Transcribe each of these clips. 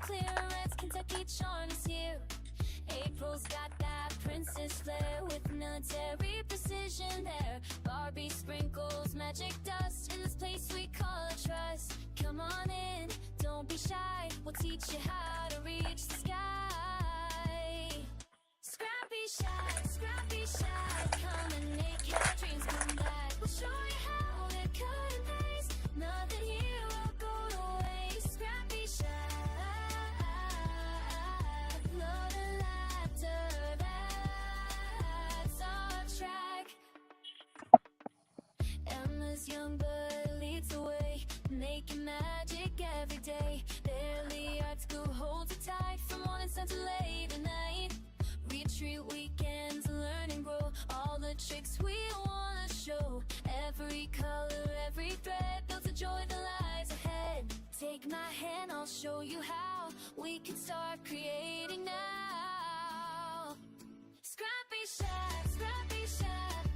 clearance, Kentucky charm is here. April's got that princess flair with military precision there. Barbie sprinkles magic dust in this place we call a trust. Come on in, don't be shy, we'll teach you how to reach the sky. ScrappyShak, come and make your dreams come back. We'll show you how to cut and paste, nothing here will go to waste. ScrappyShak, love and laughter, that's our track. Emma's young but leads the way, making magic every day. Barely art school holds it tight from morning sun to late at night. Retreat weekends, learn and grow all the tricks we wanna show. Every color, every thread builds a joy that lies ahead. Take my hand, I'll show you how we can start creating now. ScrappyShak,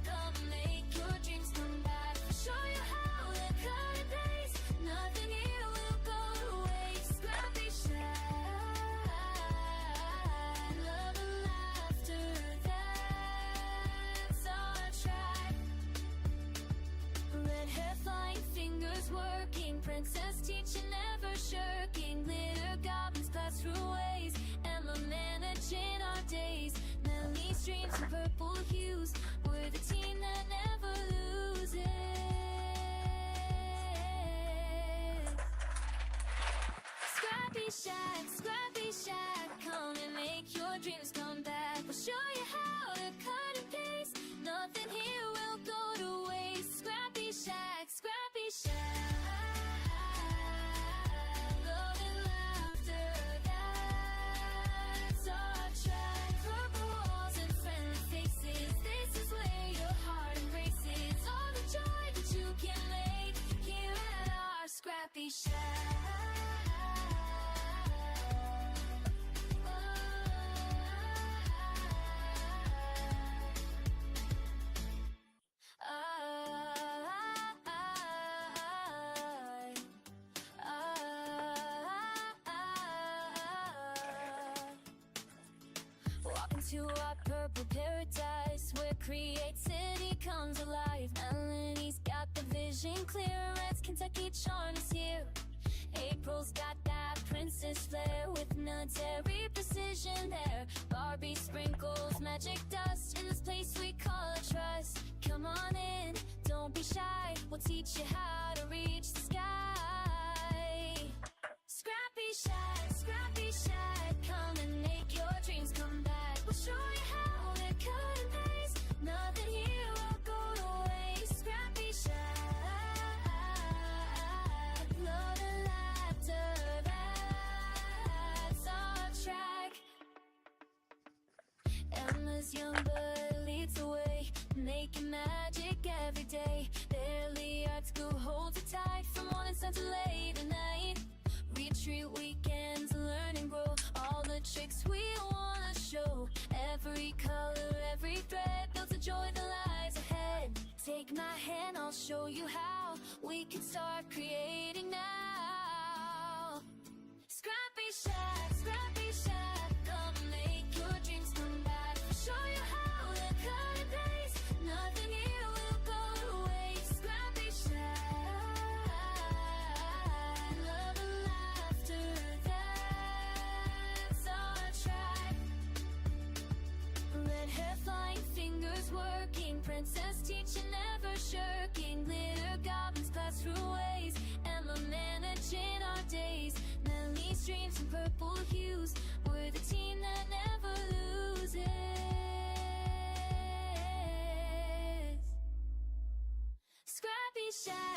come make your dreams come back. We'll show you how to cut and paste, nothing here will go to waste. ScrappyShak, love and laughter, that's our track. Red hair flying, fingers working, princess teaching, never shirking. Glitter goblins pass through ways, Emma managing our days. Melanie streams in purple hues, we're the team that never loses. ScrappyShak, come and make your dreams come back. We'll show you how to cut and paste, nothing here will go to waste. ScrappyShak, love and laughter, that's our track. Purple walls and friendly faces, this is where your heart embraces all the joy that you can make here at our ScrappyShak. Walk into our purple paradise where creativity comes alive. Melanie's got the vision clear as Kentucky charm is here. April's got that princess flair with military precision there. Barbie sprinkles magic dust in this place we call a trust. Come on in, don't be shy, we'll teach you how to reach the sky. ScrappyShak, come and make your dreams come back. We'll show you how to cut and paste, nothing here will go to waste. ScrappyShak, love and laughter, that's our track. Emma's young but leads the way, making magic every day. Barely art school holds it tight from morning sun to late at night. Retreat weekends, learn and grow all the tricks we wanna show. Every color, every thread builds a joy that lies ahead. Take my hand, I'll show you how we can start creating now. ScrappyShak, come make your dreams come back. We'll show you how to cut and paste, nothing here will go to waste. ScrappyShak, love and laughter, that's our track. Red hair flying, fingers working, princess teaching, never shirking. Glitter goblins pass through ways, Emma managing our days. Melanie streams in purple hues, we're the team that never loses.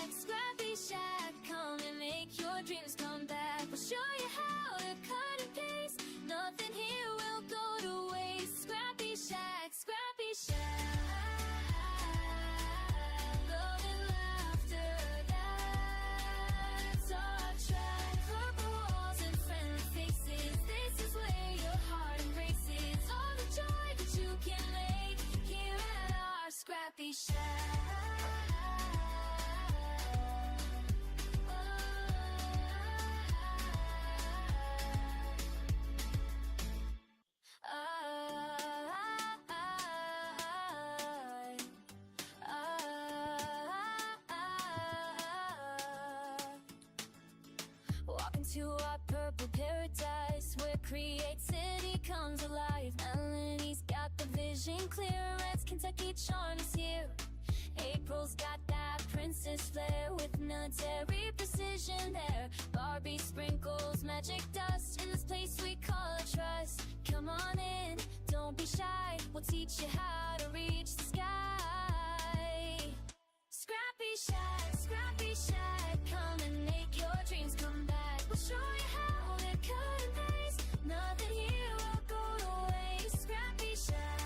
ScrappyShak, come and make your dreams come back. We'll show you how to cut and paste, nothing here will go to waste. ScrappyShak, love and laughter, that's our track. Purple walls and friendly faces, this is where your heart embraces all the joy that you can make here at our ScrappyShak. to our purple paradise, where creativity comes alive. Melanie's got the vision clear, Red's Kentucky charm is here. April's got that princess flair, with military precision there. Barbie sprinkles magic dust in this place we call a trust. Come on in, don't be shy, we'll teach you how to reach the sky. ScrappyShak, come and make your dreams come back. We'll show you how to cut and paste, nothing here will go to waste. ScrappyShak,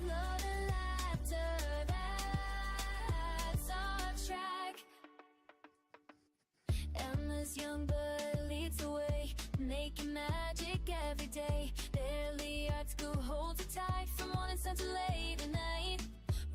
love and laughter, that's our track. Emma's young blood leads the way, making magic every day. Barely art school holds it tight, from morning sun to late at night.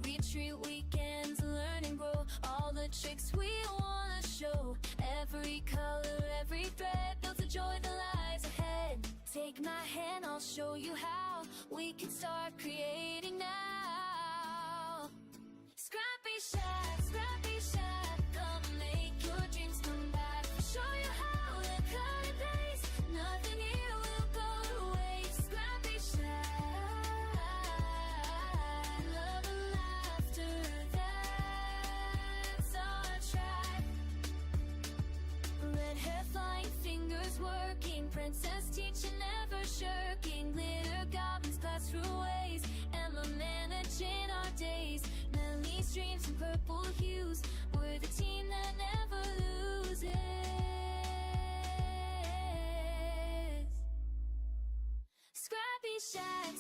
Retreat weekends, learn and grow, all the tricks we wanna show. Every color, every thread builds a joy that lies ahead. Take my hand, I'll show you how we can start creating now. ScrappyShak, come and make your dreams come back. We'll show you how to cut and paste, nothing here will go to waste. ScrappyShak, love and laughter, that's our track. Red hair flying, fingers working, princess teaching, never shirking. Glitter goblins pass through ways, Emma managing our days. Melanie's dreams in purple hues, we're the team that never loses.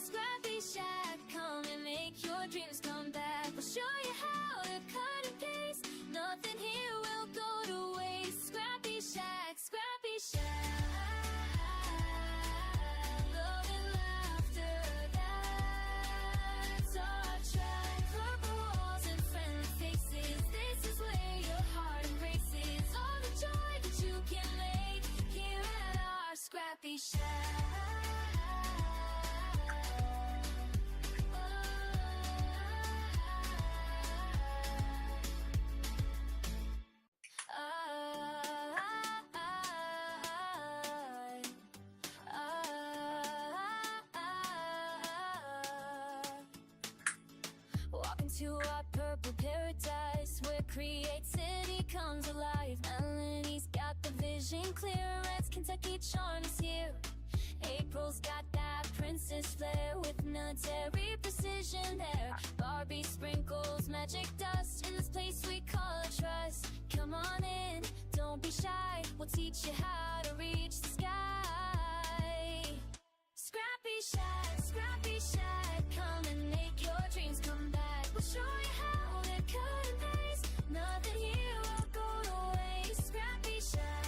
ScrappyShak, come and make your dreams come back. We'll show you how to cut and paste, nothing here will go to waste. ScrappyShak, love and laughter, that's our track. Purple walls and friendly faces, this is where your heart embraces. All the joy that you can make here at our ScrappyShak. Walking to our purple paradise, where creativity comes alive. Melanie's got the vision clear, Red's Kentucky charm is here. April's got that princess flair, with military precision there. Barbie sprinkles magic dust in this place we call a trust. Come on in, don't be shy, we'll teach you how to reach the sky. ScrappyShak, come and make your dreams come back. We'll show you how to cut and paste, nothing here will go to waste. ScrappyShak,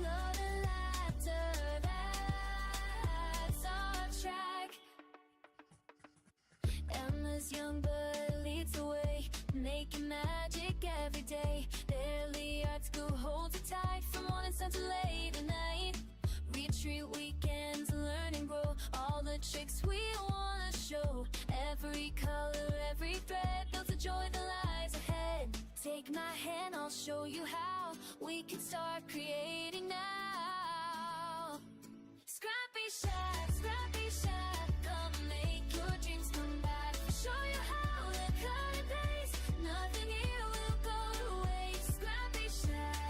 love and laughter, that's our track. Emma's young blood leads the way, making magic every day. Barely art school holds it tight, from morning sun to late at night. Retreat weekends, learn and grow, all the tricks we wanna show. Every color, every thread builds a joy that lies ahead. Take my hand, I'll show you how we can start creating now. ScrappyShak, come and make your dreams come back. We'll show you how to cut and paste, nothing here will go to waste. ScrappyShak,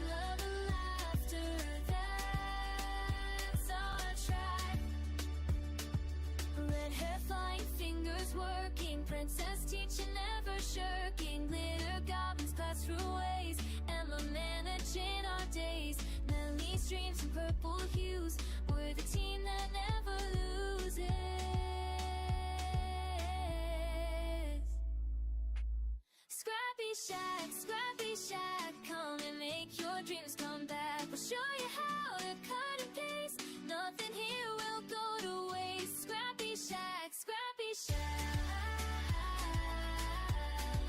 love and laughter, that's our track. Red hair flying, fingers working, princess teaching, never shirking. Glitter goblins pass through ways, Emma managing our days. Melanie's dreams in purple hues, we're the team that never loses. ScrappyShak, come and make your dreams come back. We'll show you how to cut and paste, nothing here will go to waste. ScrappyShak,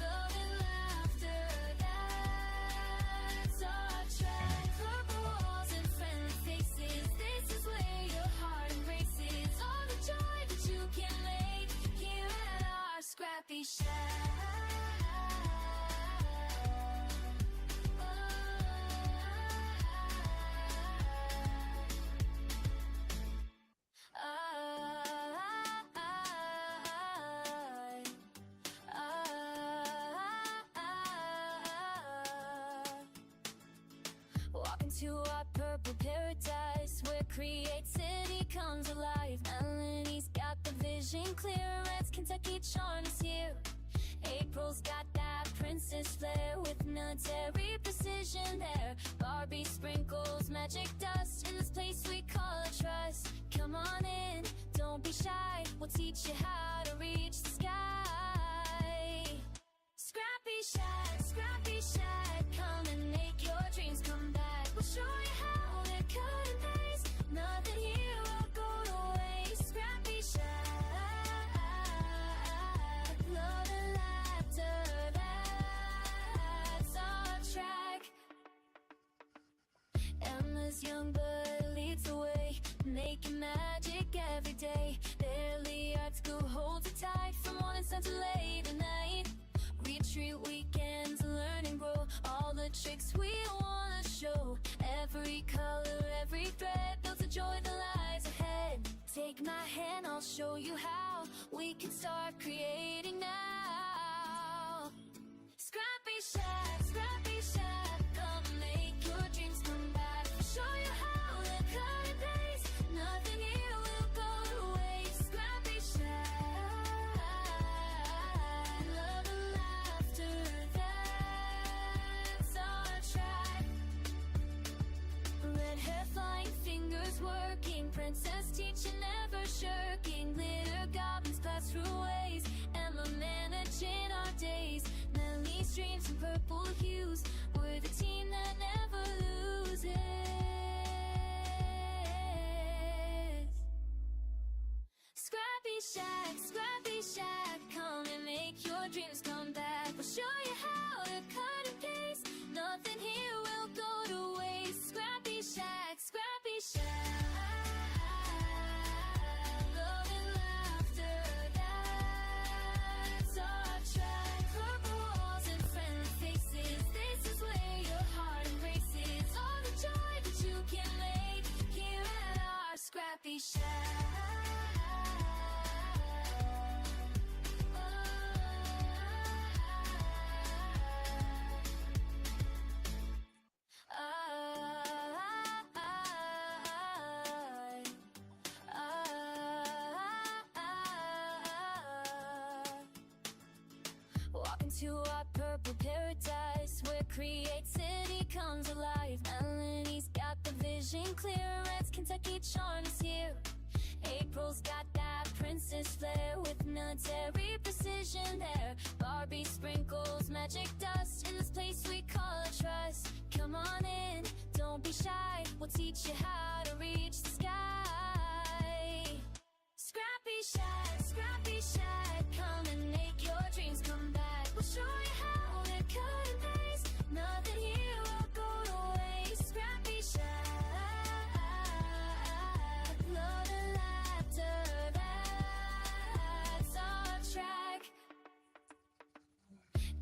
love and laughter, that's our track. Purple walls and friendly faces, this is where your heart embraces. All the joy that you can make here at our ScrappyShak. to our purple paradise, where creativity comes alive. Melanie's got the vision clear, Red's Kentucky charm is here. April's got that princess flair, with military precision there. Barbie sprinkles magic dust in this place we call a trust. Come on in, don't be shy, we'll teach you how to reach the sky. ScrappyShak, come and make your dreams come back. We'll show you how to cut and paste, nothing here will go to waste. ScrappyShak, love and laughter, that's our track. Emma's young blood leads the way, making magic every day. Barely art school holds it tight, from morning sun to late at night. Retreat weekends, learn and grow, all the tricks we wanna show. Every color, every thread builds a joy that lies ahead. Take my hand, I'll show you how we can start creating now. ScrappyShak, come make your dreams come back. We'll show you how to cut and paste, nothing here will go to waste. ScrappyShak, love and laughter, that's our track. Red hair flying, fingers working, princess teaching, never shirking. Glitter goblins pass through ways, Emma managing our days. Melly's dreams in purple hues, we're the team that never loses. ScrappyShak, come and make your dreams come back. We'll show you how to cut and paste, nothing here will go to waste. ScrappyShak, love and laughter, that's our track. Purple walls and friendly faces, this is where your heart embraces. All the joy that you can make here at our ScrappyShak. Walking to our purple paradise, where creativity comes alive. Melanie's got the vision clear, Red's Kentucky charm is here. April's got that princess flair, with military precision there. Barbie sprinkles magic dust in this place we call a trust. Come on in, don't be shy, we'll teach you how to reach the sky. ScrappyShak, come and make your dreams come back. We'll show you how to cut and paste, nothing here will go to waste. ScrappyShak, love and laughter, that's our track.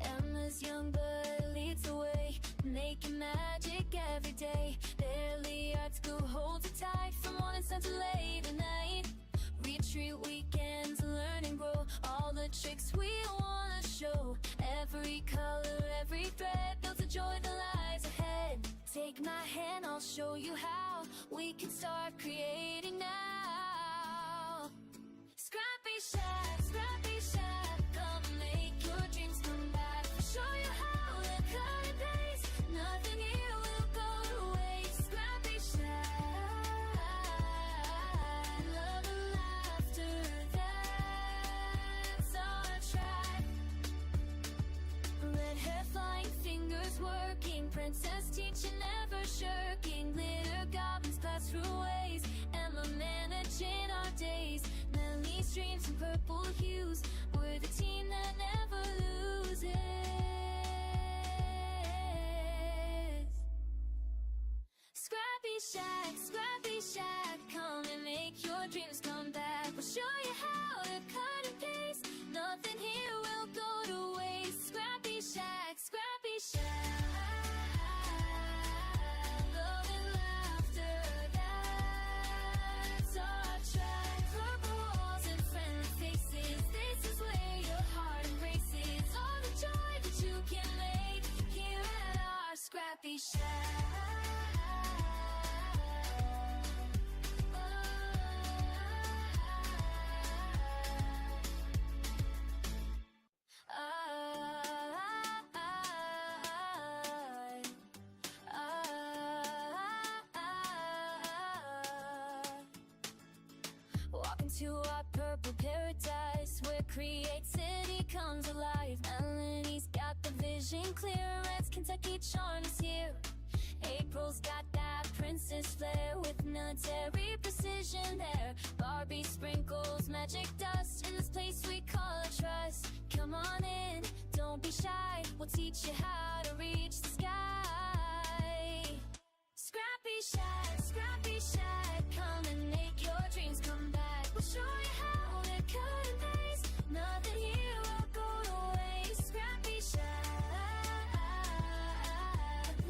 Emma's young blood leads the way, making magic every day. Barely art school holds it tight, from morning sun to late at night. Retreat weekends, learn and grow, all the tricks we wanna show. Every color, every thread builds a joy that lies ahead. Take my hand, I'll show you how we can start creating now. ScrappyShak, come make your dreams come back. We'll show you how to cut and paste, nothing here will go to waste. ScrappyShak, love and laughter, that's our track. Red hair flying, fingers working, princess teaching, never shirking. Glitter goblins pass through ways, Emma managing our days. Melly's dreams in purple hues, we're the team that never loses. ScrappyShak, come and make your dreams come back. We'll show you how to cut and paste, nothing here will go to waste. ScrappyShak, love and laughter, that's our track. Purple walls and friendly faces, this is where your heart to our purple paradise where creativity comes alive. Melanie's got the vision clear, Red's Kentucky charm is here. April's got that princess flair with military precision there. Barbie sprinkles magic dust in this place we call a trust. Come on in, don't be shy, we'll teach you how to reach the sky. ScrappyShak, come and make your dreams come back. We'll show you how to cut and paste, nothing here will go to waste. ScrappyShak,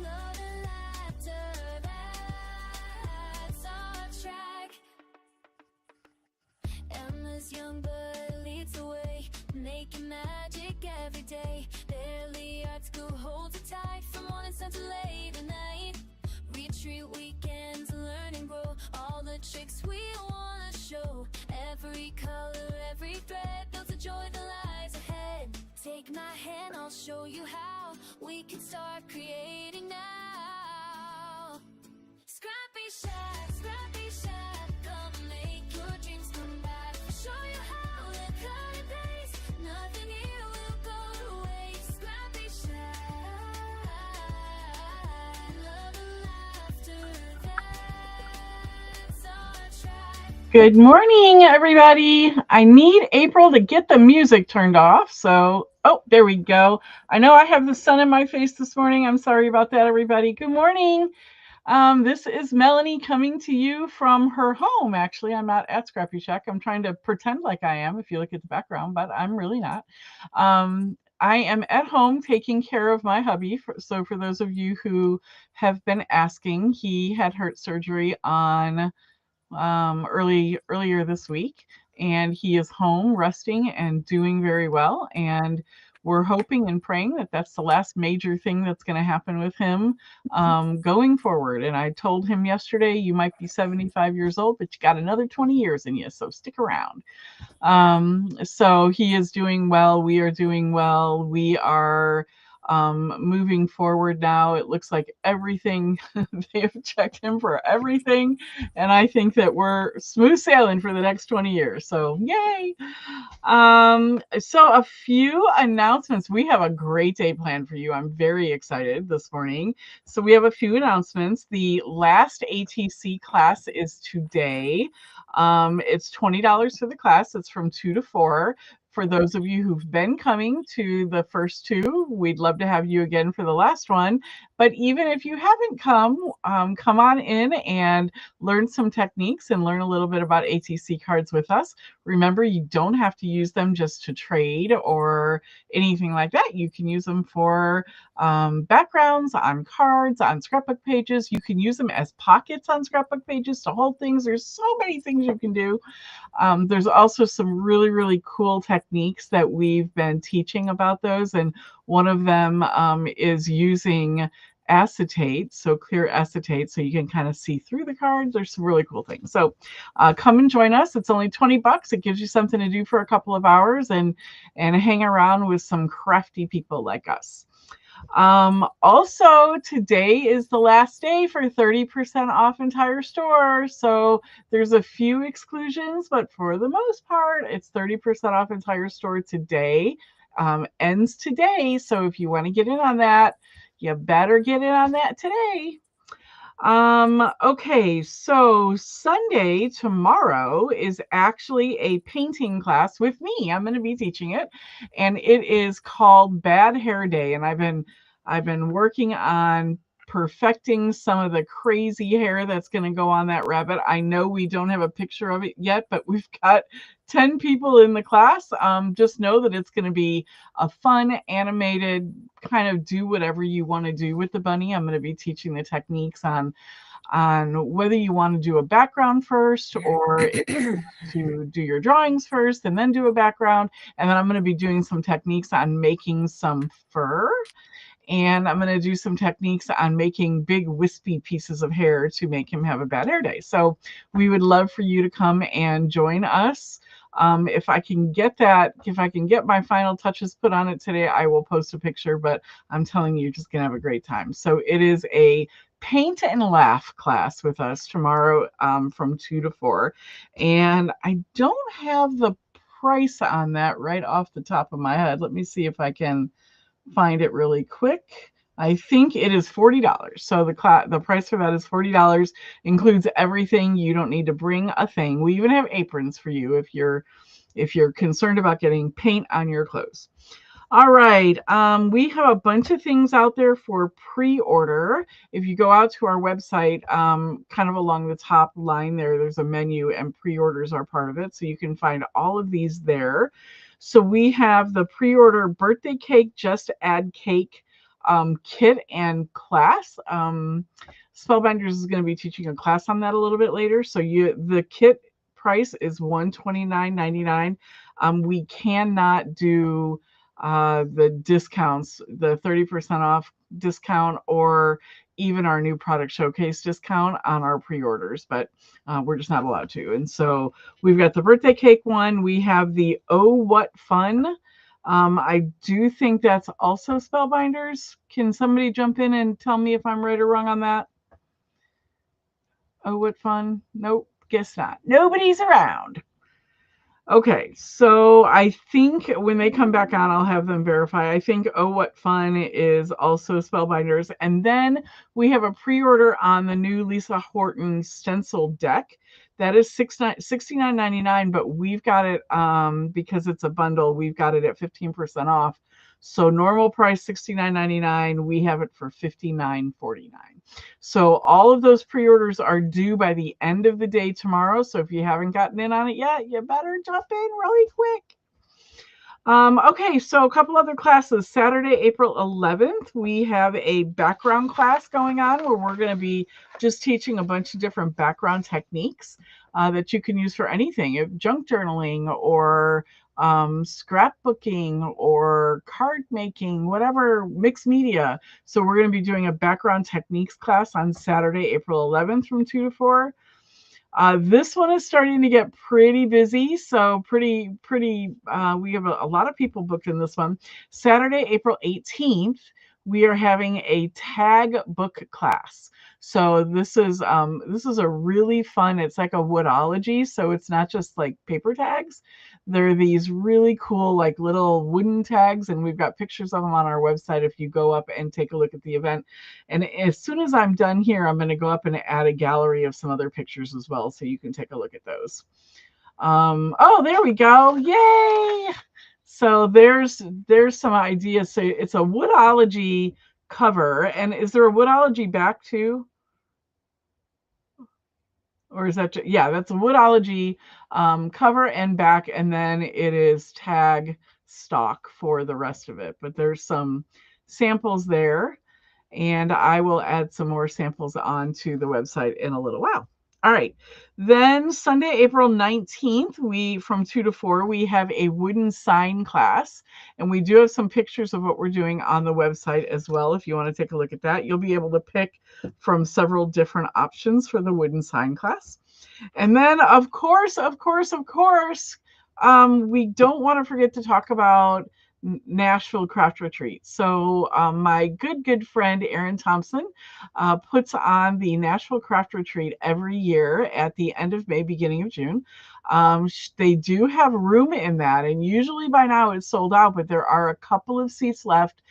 love and laughter, that's our track. Emma's young blood leads the way, making magic every day. Barely art school holds it tight from morning sun to late at night. Retreat weekends, learn and grow, all the tricks we wanna show. Every color, every thread builds a joy that lies ahead. Take my hand, I'll show you how we can start creating now. ScrappyShak, come make your dreams come back. We'll show you how to cut and paste, nothing here will go to waste. ScrappyShak, love and laughter, that's our track. Good morning, everybody. I need April to get the music turned off. So, there we go. I know I have the sun in my face this morning. I'm sorry about that, everybody. Good morning. This is Melanie coming to you from her home. Actually, I'm not at ScrappyShak. I'm trying to pretend like I am if you look at the background, but I'm really not. I am at home taking care of my hubby. So for those of you who have been asking, he had heart surgery on earlier this week, and he is home resting and doing very well. And we're hoping and praying that that's the last major thing that's going to happen with him going forward. And I told him yesterday, you might be 75 years old, but you got another 20 years in you, so stick around. So he is doing well. We are doing well. We are moving forward now. It looks like everything, they have checked him for everything. And I think that we're smooth sailing for the next 20 years. So yay. So a few announcements. We have a great day planned for you. I'm very excited this morning. So we have a few announcements. The last ATC class is today. It's $20 for the class. It's from 2 to 4. For those of you who've been coming to the first two, we'd love to have you again for the last one. But even if you haven't come on in and learn some techniques and learn a little bit about ATC cards with us. Remember, you don't have to use them just to trade or anything like that. You can use them for backgrounds on cards, on scrapbook pages. You can use them as pockets on scrapbook pages to hold things. There's so many things you can do. There's also some really, really cool techniques that we've been teaching about those. And one of them is using acetate, so clear acetate, so you can kind of see through the cards. There's some really cool things. So come and join us. It's only $20. It gives you something to do for a couple of hours and hang around with some crafty people like us. Also, today is the last day for 30% off entire store. So there's a few exclusions, but for the most part, it's 30% off entire store today. Ends today. So if you want to get in on that, you better get in on that today. Okay, so Sunday, tomorrow, is actually a painting class with me. I'm going to be teaching it, and it is called Bad Hair Day. And I've been working on perfecting some of the crazy hair that's going to go on that rabbit. I know we don't have a picture of it yet, but we've got 10 people in the class. Just know that it's going to be a fun, animated, kind of do whatever you want to do with the bunny. I'm going to be teaching the techniques on whether you want to do a background first or to do your drawings first and then do a background. And then I'm going to be doing some techniques on making some fur. And I'm going to do some techniques on making big wispy pieces of hair to make him have a bad hair day. So we would love for you to come and join us. If I can get my final touches put on it today, I will post a picture, but I'm telling you, you're just going to have a great time. So it is a paint and laugh class with us tomorrow from 2 to 4. And I don't have the price on that right off the top of my head. Let me see if I can find it really quick. I think it is $40. So the price for that is $40. Includes everything. You don't need to bring a thing. We even have aprons for you if you're concerned about getting paint on your clothes. All right. We have a bunch of things out there for pre-order. If you go out to our website, kind of along the top line there's a menu, and pre-orders are part of it. So you can find all of these there. So we have the pre-order birthday cake, just add cake kit and class. Spellbinders is going to be teaching a class on that a little bit later. So the kit price is $129.99. We cannot do the discounts, the 30% off discount, or even our new product showcase discount on our pre-orders, but we're just not allowed to. And so we've got the birthday cake one. We have the Oh What Fun. I do think that's also Spellbinders. Can somebody jump in and tell me if I'm right or wrong on that? Oh, what fun. Nope, guess not. Nobody's around. Okay, so I think when they come back on, I'll have them verify. I think Oh What Fun is also Spellbinders. And then we have a pre-order on the new Lisa Horton stencil deck. That is $69.99, but we've got it, because it's a bundle, we've got it at 15% off. So normal price $69.99, we have it for $59.49. So all of those pre-orders are due by the end of the day tomorrow. So if you haven't gotten in on it yet, you better jump in really quick. Okay, so a couple other classes. Saturday, April 11th, we have a background class going on where we're going to be just teaching a bunch of different background techniques that you can use for anything, junk journaling or scrapbooking or card making, whatever, mixed media. So we're going to be doing a background techniques class on Saturday, April 11th from 2 to 4. This one is starting to get pretty busy. So we have a lot of people booked in this one. Saturday, April 18th, we are having a tag book class. So this is a really fun, it's like a woodology. So it's not just like paper tags. There are these really cool, like little wooden tags, and we've got pictures of them on our website if you go up and take a look at the event. And as soon as I'm done here, I'm going to go up and add a gallery of some other pictures as well, so you can take a look at those. Oh, there we go. Yay! So there's some ideas. So it's a woodology cover. And is there a woodology back too? Or is that, yeah, that's a woodology cover and back, and then it is tag stock for the rest of it. But there's some samples there, and I will add some more samples onto the website in a little while. All right, then Sunday, April 19th, from 2 to 4, we have a wooden sign class, and we do have some pictures of what we're doing on the website as well. If you want to take a look at that, you'll be able to pick from several different options for the wooden sign class. And then, of course, we don't want to forget to talk about Nashville Craft Retreat. So my good friend Erin Thompson puts on the Nashville Craft Retreat every year at the end of May, beginning of June. They do have room in that, and usually by now it's sold out, but there are a couple of seats left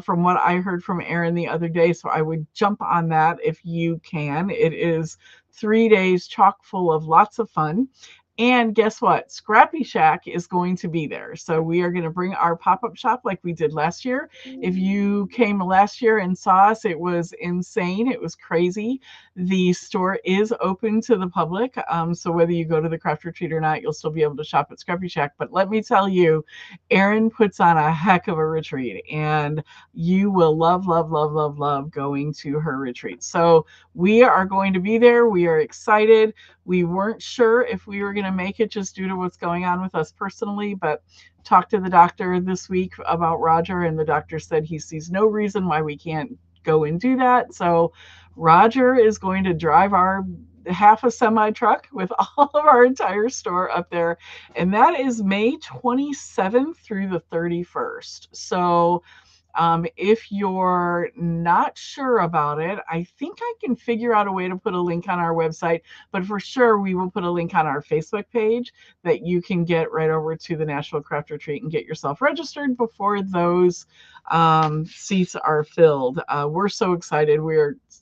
from what I heard from Erin the other day. So I would jump on that if you can. It is 3 days chock full of lots of fun. And guess what? ScrappyShak is going to be there. So we are going to bring our pop-up shop like we did last year. If you came last year and saw us, it was insane. It was crazy. The store is open to the public. So whether you go to the craft retreat or not, you'll still be able to shop at ScrappyShak. But let me tell you, Erin puts on a heck of a retreat, and you will love going to her retreat. So we are going to be there. We are excited. We weren't sure if we were going to make it just due to what's going on with us personally, but talked to the doctor this week about Roger, and the doctor said he sees no reason why we can't go and do that. So Roger is going to drive our half a semi truck with all of our entire store up there, and that is May 27th through the 31st. So If you're not sure about it, I think I can figure out a way to put a link on our website, but for sure we will put a link on our Facebook page that you can get right over to the Nashville Craft Retreat and get yourself registered before those seats are filled. We're so excited.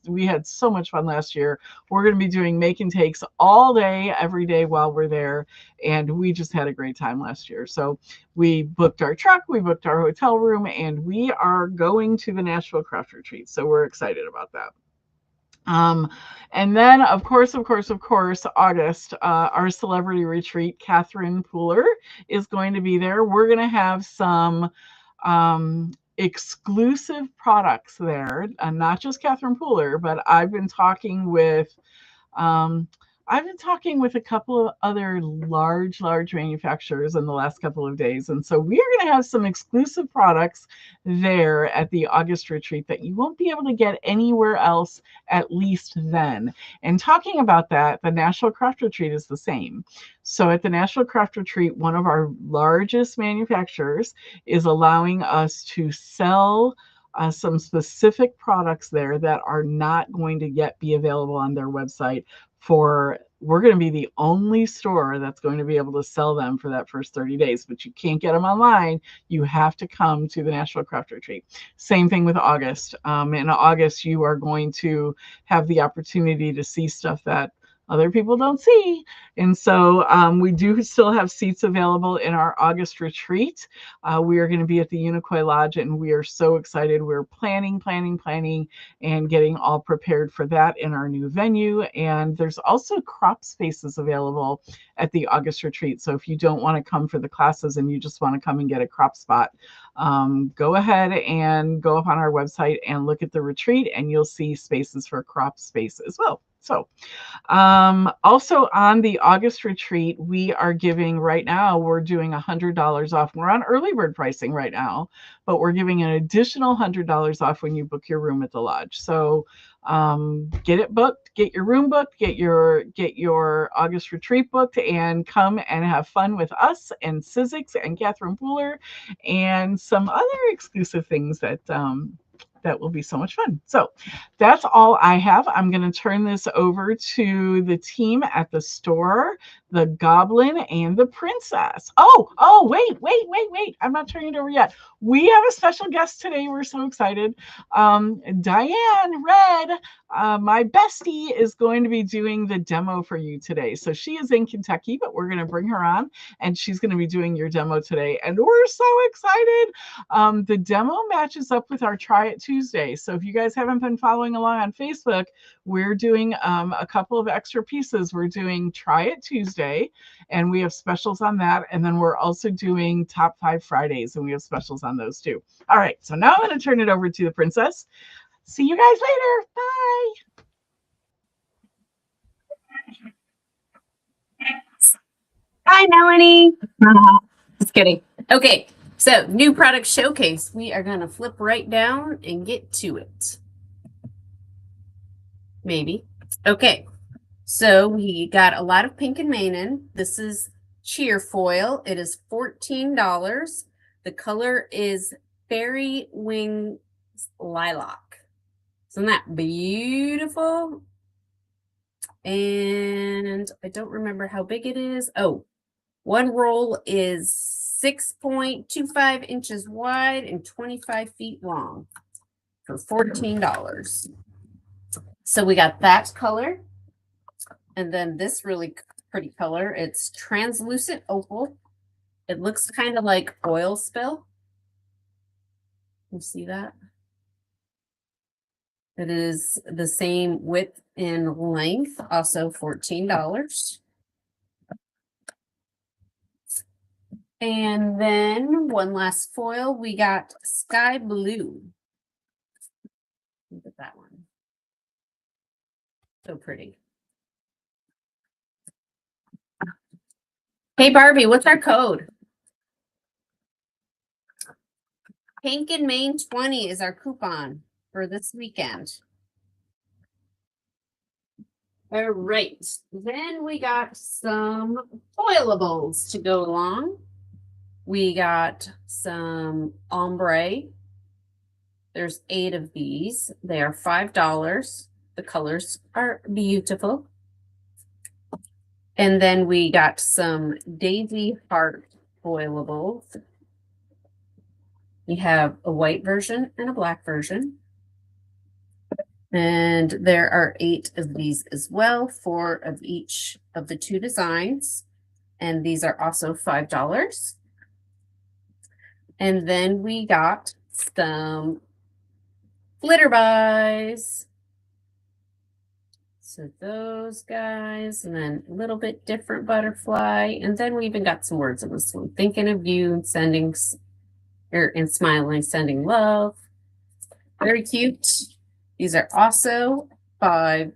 We had so much fun last year. We're going to be doing make and takes all day, every day while we're there, and we just had a great time last year. So we booked our truck, we booked our hotel room, and we are going to the Nashville Craft Retreat. So we're excited about that. And then, of course, August, our celebrity retreat, Catherine Pooler is going to be there. We're going to have some exclusive products there, not just Catherine Pooler, but um, I've been talking with a couple of other large manufacturers in the last couple of days. And so we are going to have some exclusive products there at the August retreat that you won't be able to get anywhere else, at least then. And talking about that, the Nashville Craft Retreat is the same. So at the Nashville Craft Retreat, one of our largest manufacturers is allowing us to sell some specific products there that are not going to yet be available on their website. We're going to be the only store that's going to be able to sell them for that first 30 days, but you can't get them online. You have to come to the Nashville Craft Retreat. Same thing with August. In August, you are going to have the opportunity to see stuff that other people don't see. And so we do still have seats available in our August retreat. We are going to be at the Unicoi Lodge, and we are so excited. We're planning, and getting all prepared for that in our new venue. And there's also crop spaces available at the August retreat. So if you don't want to come for the classes and you just want to come and get a crop spot, go ahead and go up on our website and look at the retreat, and you'll see spaces for crop space as well. So also on the August retreat, we are giving right now, we're doing $100 off. We're on early bird pricing right now, but we're giving an additional $100 off when you book your room at the lodge. So get it booked, get your room booked, get your August retreat booked, and come and have fun with us and Sizzix and Catherine Pooler and some other exclusive things that will be so much fun. So that's all I have. I'm going to turn this over to the team at the store, the Goblin and the Princess. Oh, wait. I'm not turning it over yet. We have a special guest today. We're so excited. Diane Red, my bestie, is going to be doing the demo for you today. So she is in Kentucky, but we're going to bring her on, and she's going to be doing your demo today. And we're so excited. The demo matches up with our Try It Tuesday. So if you guys haven't been following along on Facebook, we're doing a couple of extra pieces. We're doing Try It Tuesday, and we have specials on that. And then we're also doing Top 5 Fridays, and we have specials on those too. All right, so now I'm going to turn it over to the princess. See you guys later. Bye. Hi, Melanie. Just kidding. Okay, so new product showcase. We are going to flip right down and get to it. Maybe. Okay, so we got a lot of pink and mainin. This is cheer foil. It is $14. The color is fairy wing lilac. Isn't that beautiful? And I don't remember how big it is. Oh, one roll is 6.25 inches wide and 25 feet long for $14. So we got that color. And then this really pretty color. It's translucent opal. It looks kind of like oil spill. You see that? It is the same width and length, also $14. And then one last foil, we got sky blue. Look at that one. So pretty. Hey Barbie, what's our code? Pink and Main 20 is our coupon for this weekend. All right, then we got some foilables to go along. We got some ombre There's 8 of these. They are $5. The colors are beautiful. And then we got some daisy heart foilables. We have a white version and a black version. And there are 8 of these as well, 4 of each of the 2 designs. And these are also $5. And then we got some glitter buys. So those guys, and then a little bit different butterfly. And then we even got some words in this one. Thinking of you and sending, and smiling, sending love. Very cute. These are also $5.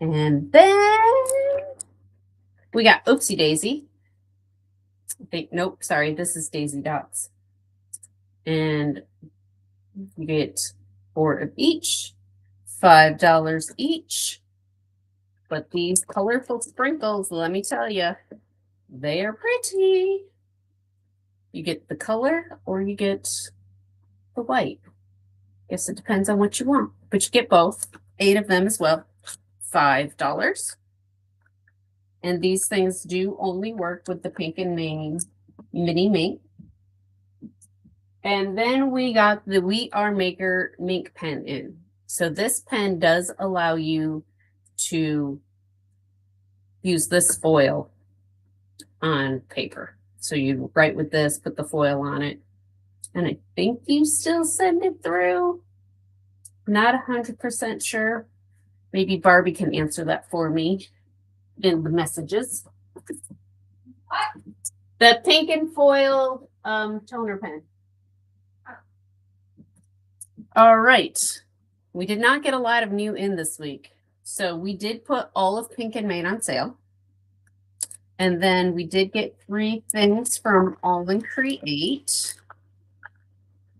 And then we got Oopsie Daisy. Nope, sorry, this is Daisy Dots. And you get 4 of each, $5 each. But these colorful sprinkles, let me tell you, they are pretty. You get the color or you get the white. Guess it depends on what you want, but you get both. 8 of them as well, $5. And these things do only work with the Pink and Mini Mink. And then we got the We Are Maker Mink pen in. So this pen does allow you to use this foil on paper. So you write with this, put the foil on it. And I think you still send it through. Not 100% sure. Maybe Barbie can answer that for me in the messages. The pink and foil toner pen. All right. We did not get a lot of new in this week. So we did put all of Pink and Main on sale. And then we did get 3 things from All and Create.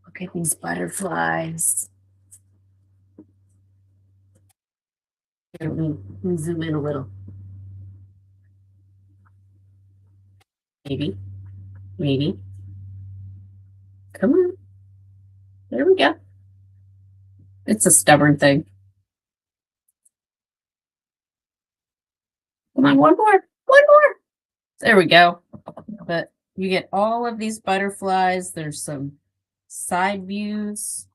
Look at these butterflies. Here, let me zoom in a little. Maybe. Maybe. Come on. There we go. It's a stubborn thing. Come on, one more. One more. There we go. But you get all of these butterflies. There's some side views.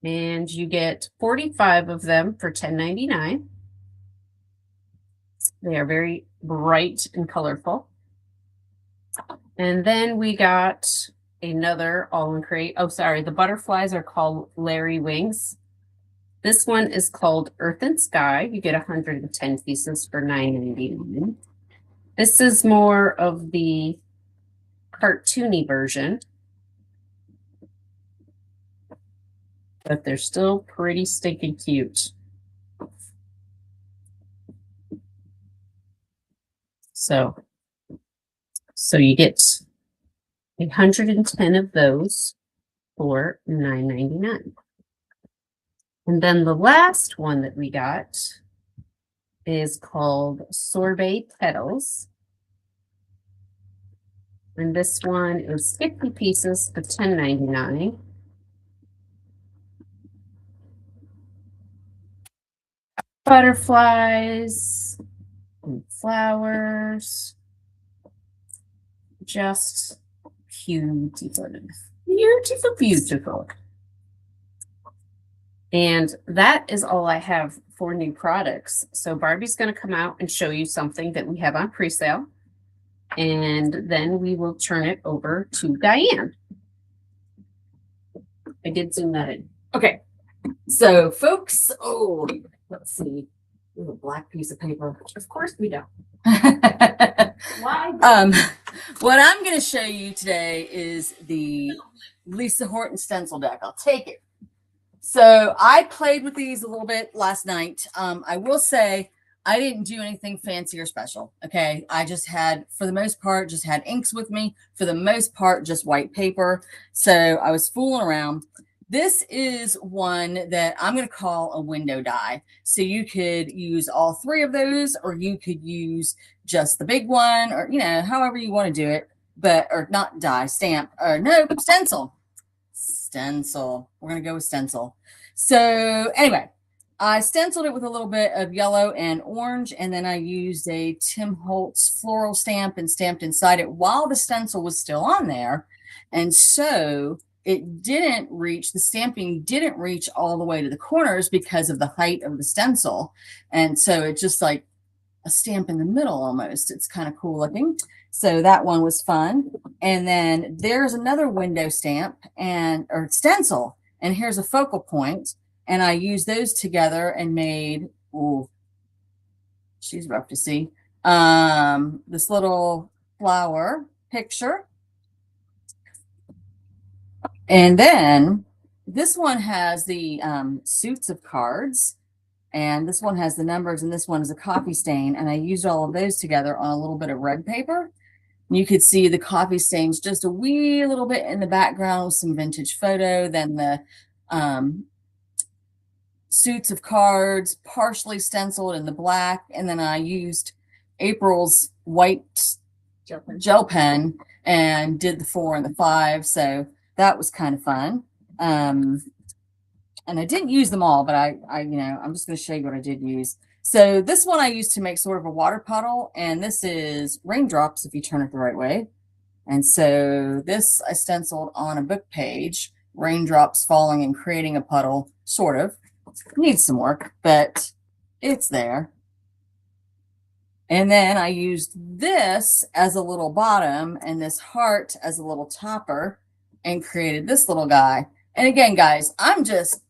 And you get 45 of them for $10.99. They are very bright and colorful. And then we got another All in Create. Oh, sorry. The butterflies are called Larry Wings. This one is called Earth and Sky. You get 110 pieces for $9.99. This is more of the cartoony version. But they're still pretty stinking cute. So you get 110 of those for $9.99. And then the last one that we got is called Sorbet Petals. And this one is 50 pieces for $10.99. Butterflies and flowers. Just beautiful. Beautiful, beautiful. And that is all I have for new products. So Barbie's going to come out and show you something that we have on pre-sale. And then we will turn it over to Diane. I did zoom that in. Okay. So folks, let's see. We have a black piece of paper. Of course we don't. Why? What I'm going to show you today is the Lisa Horton stencil deck. I'll take it. So I played with these a little bit last night. I will say I didn't do anything fancy or special. Okay. I just had, for the most part, just had inks with me. For the most part, just white paper. So I was fooling around. This is one that I'm going to call a window die. So you could use all 3 of those, or you could use just the big one, or, you know, however you want to do it, but, or not die, stamp, or no, stencil. Stencil. We're going to go with stencil. So anyway, I stenciled it with a little bit of yellow and orange, and then I used a Tim Holtz floral stamp and stamped inside it while the stencil was still on there. And so it didn't reach, the stamping didn't reach all the way to the corners because of the height of the stencil. And so it's just like a stamp in the middle almost. It's kind of cool looking. So that one was fun. And then there's another window stamp or stencil. And here's a focal point. And I used those together and made, ooh, she's rough to see, this little flower picture. And then this one has the suits of cards, and this one has the numbers, and this one is a coffee stain. And I used all of those together on a little bit of red paper. You could see the coffee stains just a wee little bit in the background with some vintage photo. Then the suits of cards partially stenciled in the black. And then I used April's white gel pen and did the 4 and the 5. So that was kind of fun. And I didn't use them all, but I'm just going to show you what I did use. So this one I used to make sort of a water puddle, and this is raindrops if you turn it the right way. And so this I stenciled on a book page, raindrops falling and creating a puddle, sort of. Needs some work, but it's there. And then I used this as a little bottom and this heart as a little topper and created this little guy. And again, guys, I'm just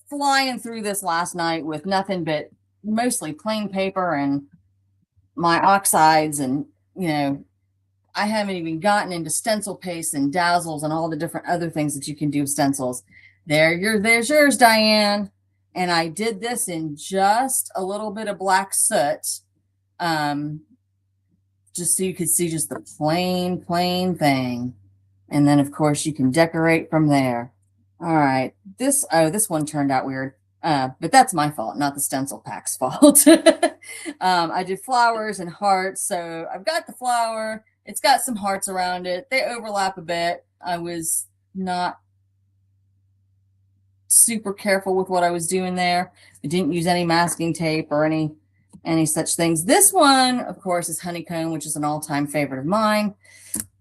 flying through this last night with nothing but mostly plain paper and my oxides. And, I haven't even gotten into stencil paste and dazzles and all the different other things that you can do with stencils. There's yours, Diane. And I did this in just a little bit of black soot. Just so you could see just the plain thing. And then, of course, you can decorate from there. All right. This one turned out weird. But that's my fault, not the stencil pack's fault. I did flowers and hearts. So I've got the flower. It's got some hearts around it. They overlap a bit. I was not super careful with what I was doing there. I didn't use any masking tape or any such things. This one, of course, is honeycomb, which is an all-time favorite of mine.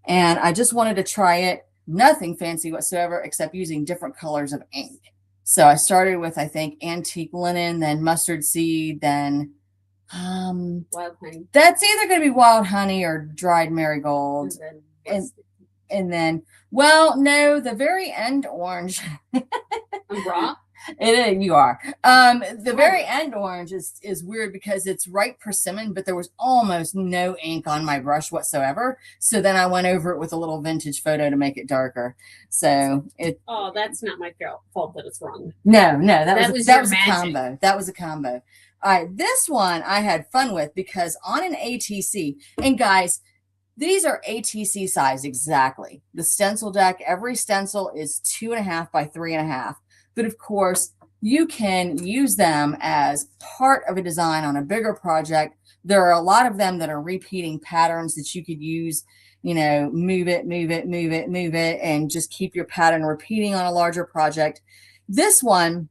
And I just wanted to try it. Nothing fancy whatsoever, except using different colors of ink. So I started with, I think, antique linen, then mustard seed, then wild honey. That's either going to be wild honey or dried marigold. And then, well, no, the very end orange. Raw? It is, you are. The very end orange is weird because it's right persimmon, but there was almost no ink on my brush whatsoever. So then I went over it with a little vintage photo to make it darker. So Oh, that's not my fault that it's wrong. No, that was a magic. combo. That was a combo. All right, this one I had fun with because on an ATC, and guys, these are ATC size exactly. The stencil deck, every stencil is 2.5 by 3.5. But of course, you can use them as part of a design on a bigger project. There are a lot of them that are repeating patterns that you could use, move it, and just keep your pattern repeating on a larger project. This one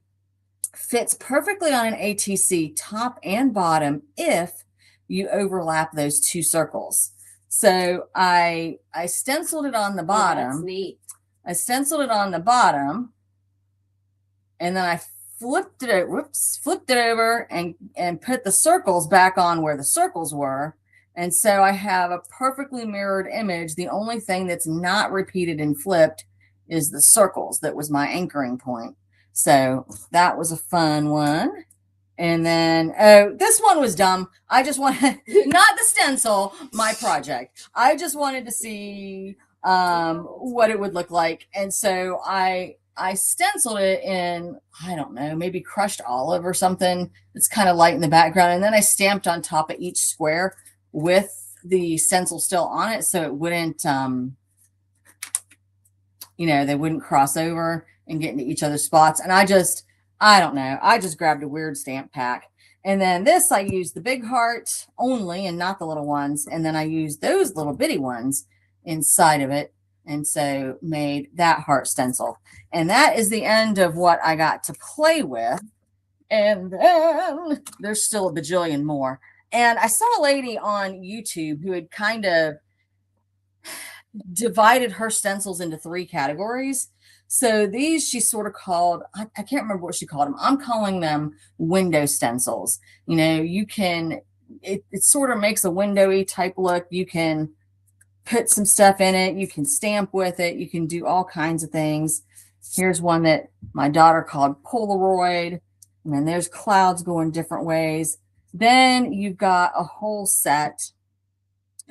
fits perfectly on an ATC top and bottom if you overlap those two circles. So I stenciled it on the bottom. Oh, that's neat. I stenciled it on the bottom, and then I flipped it over and put the circles back on where the circles were. And so I have a perfectly mirrored image. The only thing that's not repeated and flipped is the circles. That was my anchoring point. So that was a fun one. And then, this one was dumb. I just wanted, not the stencil, my project. I just wanted to see what it would look like. And so I stenciled it in, I don't know, maybe crushed olive or something. It's kind of light in the background. And then I stamped on top of each square with the stencil still on it. So it wouldn't, they wouldn't cross over and get into each other's spots. And I don't know. I just grabbed a weird stamp pack. And then this, I used the big heart only and not the little ones. And then I used those little bitty ones inside of it. And so made that heart stencil. And that is the end of what I got to play with. And then there's still a bajillion more. And I saw a lady on YouTube who had kind of divided her stencils into 3 categories. So these she sort of called, I can't remember what she called them. I'm calling them window stencils. You know, you can, it sort of makes a windowy type look. You can put some stuff in it. You can stamp with it. You can do all kinds of things. Here's one that my daughter called Polaroid. And then there's clouds going different ways. Then you've got a whole set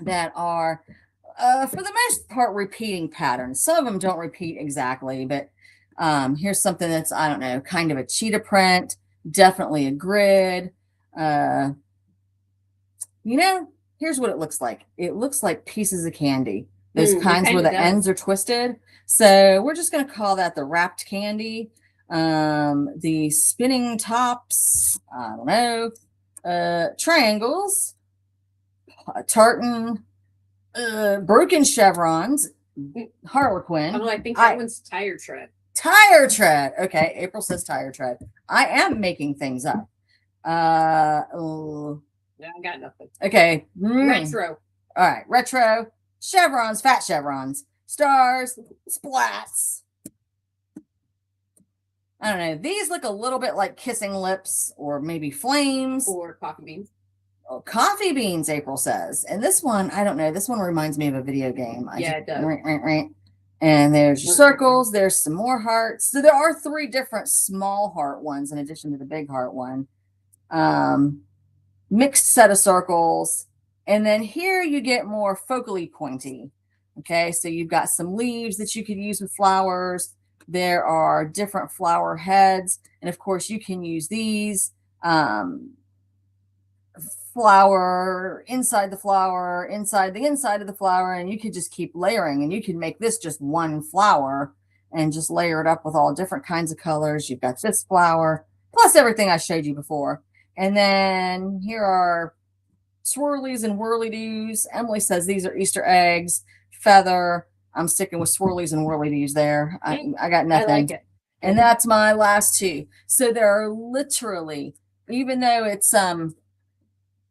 that are, for the most part, repeating patterns. Some of them don't repeat exactly, but here's something that's, I don't know, kind of a cheetah print, definitely a grid. You know, here's what it looks like. It looks like pieces of candy. Those kinds where the ends are twisted. So we're just going to call that the wrapped candy. The spinning tops, I don't know, triangles, tartan, broken chevrons, harlequin. Oh, I think that one's tire tread. Tire tread. Okay, April says tire tread. I am making things up. No, I got nothing. Okay. Retro. All right, retro, chevrons, fat chevrons, stars, splats. I don't know. These look a little bit like kissing lips or maybe flames. Or coffee beans. Oh, coffee beans, April says. And this one, I don't know. This one reminds me of a video game. Yeah, it does. And there's your circles. There's some more hearts. So there are 3 different small heart ones in addition to the big heart one. Mixed set of circles. And then here you get more focally pointy. Okay, so you've got some leaves that you could use with flowers. There are different flower heads. And of course, you can use these. Flower inside the flower, inside the inside of the flower, and you could just keep layering, and you can make this just one flower and just layer it up with all different kinds of colors. You've got this flower plus everything I showed you before. And then here are swirlies and whirly-doos. Emily says these are Easter eggs, feather. I'm sticking with swirlies and whirly-doos there. I got nothing. I like it. And that's my last 2. So there are literally, even though it's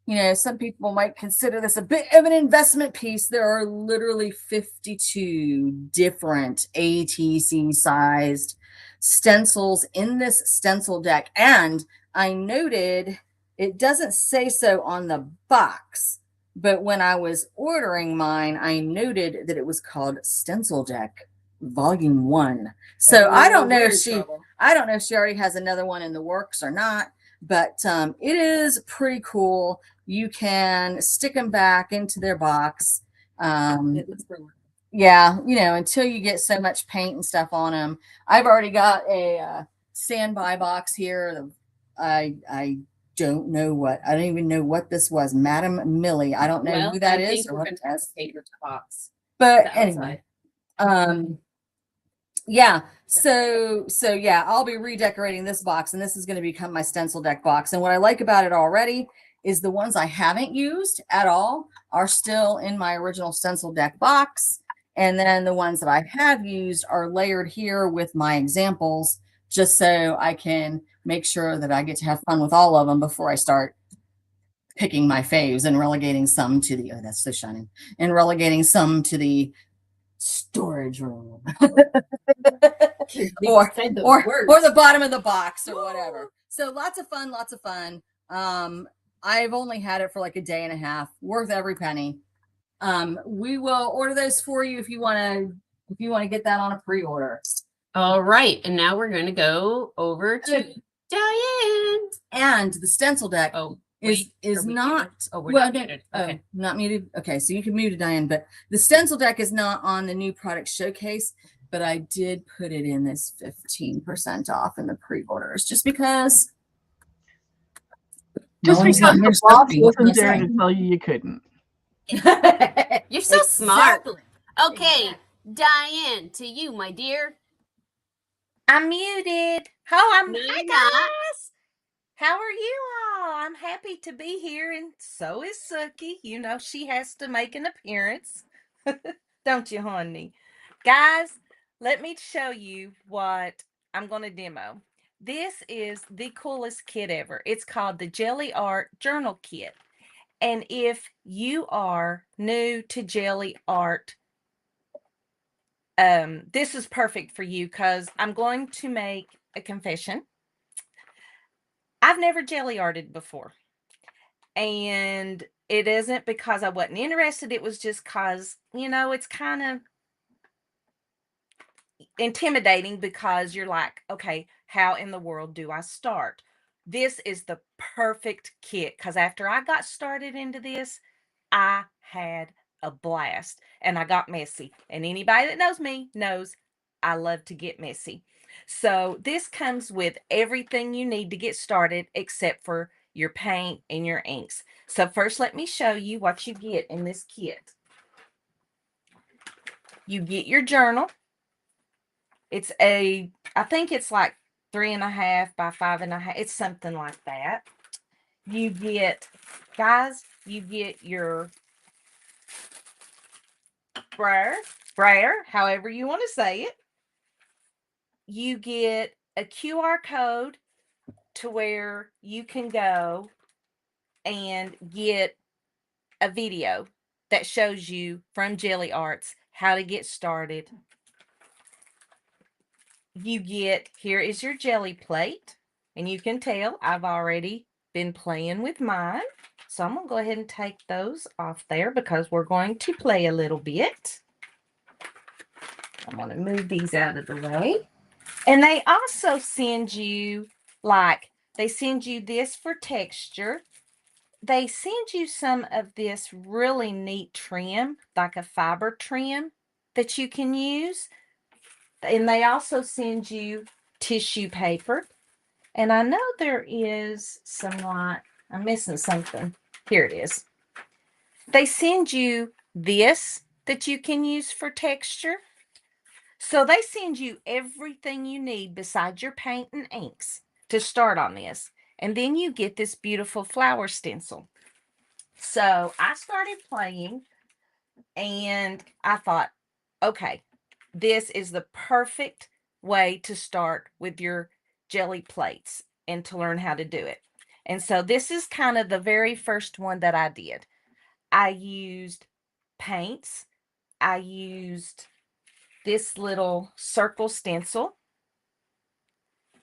you know, some people might consider this a bit of an investment piece. There are literally 52 different ATC sized stencils in this stencil deck. And I noted, it doesn't say so on the box, but when I was ordering mine, I noted that it was called Stencil Deck Volume 1. So I don't know if she already has another one in the works or not, but it is pretty cool. You can stick them back into their box. Yeah, you know, until you get so much paint and stuff on them. I've already got a standby box here. I don't know what, I don't even know what this was. Madam Millie. I don't know who that is or what it is. Box. But anyway, yeah. So yeah, I'll be redecorating this box, and this is going to become my stencil deck box. And what I like about it already is the ones I haven't used at all are still in my original stencil deck box. And then the ones that I have used are layered here with my examples, just so I can make sure that I get to have fun with all of them before I start picking my faves and relegating some to the, oh, that's so shining, and relegating some to the storage room or the bottom of the box or whatever. So lots of fun, lots of fun. I've only had it for like a day and a half, worth every penny. We will order those for you if you want to get that on a pre-order. All right, and now we're going to go over to Diane. And the stencil deck is not muted. Okay. Not muted. Okay, so you can mute it, Diane, but the stencil deck is not on the new product showcase, but I did put it in this 15% off in the pre-orders just because. Just because the boss wasn't there to tell you couldn't. You're so smart. Okay, Diane, to you, my dear. I'm muted. Hi, Nina. guys. How are you all? I'm happy to be here, and so is Suki. You know, she has to make an appearance. Don't you, honey? Guys, let me show you what I'm going to demo. This is the coolest kit ever. It's called the Jelly Art Journal Kit. And if you are new to jelly art, this is perfect for you because I'm going to make a confession. I've never jelly arted before. And it isn't because I wasn't interested. It was just because, you know, it's kind of intimidating because you're like, okay, how in the world do I start? This is the perfect kit because after I got started into this, I had a blast and I got messy. And anybody that knows me knows I love to get messy. So this comes with everything you need to get started except for your paint and your inks. So first, let me show you what you get in this kit. You get your journal. It's I think it's like 3.5 by 5.5. It's something like that. You get, guys, you get your brayer, however you want to say it. You get a QR code to where you can go and get a video that shows you from Jelly Arts how to get started. You get, here is your jelly plate, and you can tell I've already been playing with mine. So I'm going to go ahead and take those off there because we're going to play a little bit. I'm going to move these out of the way. And they also send you, like, they send you this for texture. They send you some of this really neat trim, like a fiber trim that you can use. And they also send you tissue paper. And I know there is some, like, I'm missing something. Here it is. They send you this that you can use for texture. So they send you everything you need besides your paint and inks to start on this. And then you get this beautiful flower stencil. So I started playing and I thought, okay, this is the perfect way to start with your jelly plates and to learn how to do it. And so this is kind of the very first one that I did. I used paints. I used this little circle stencil.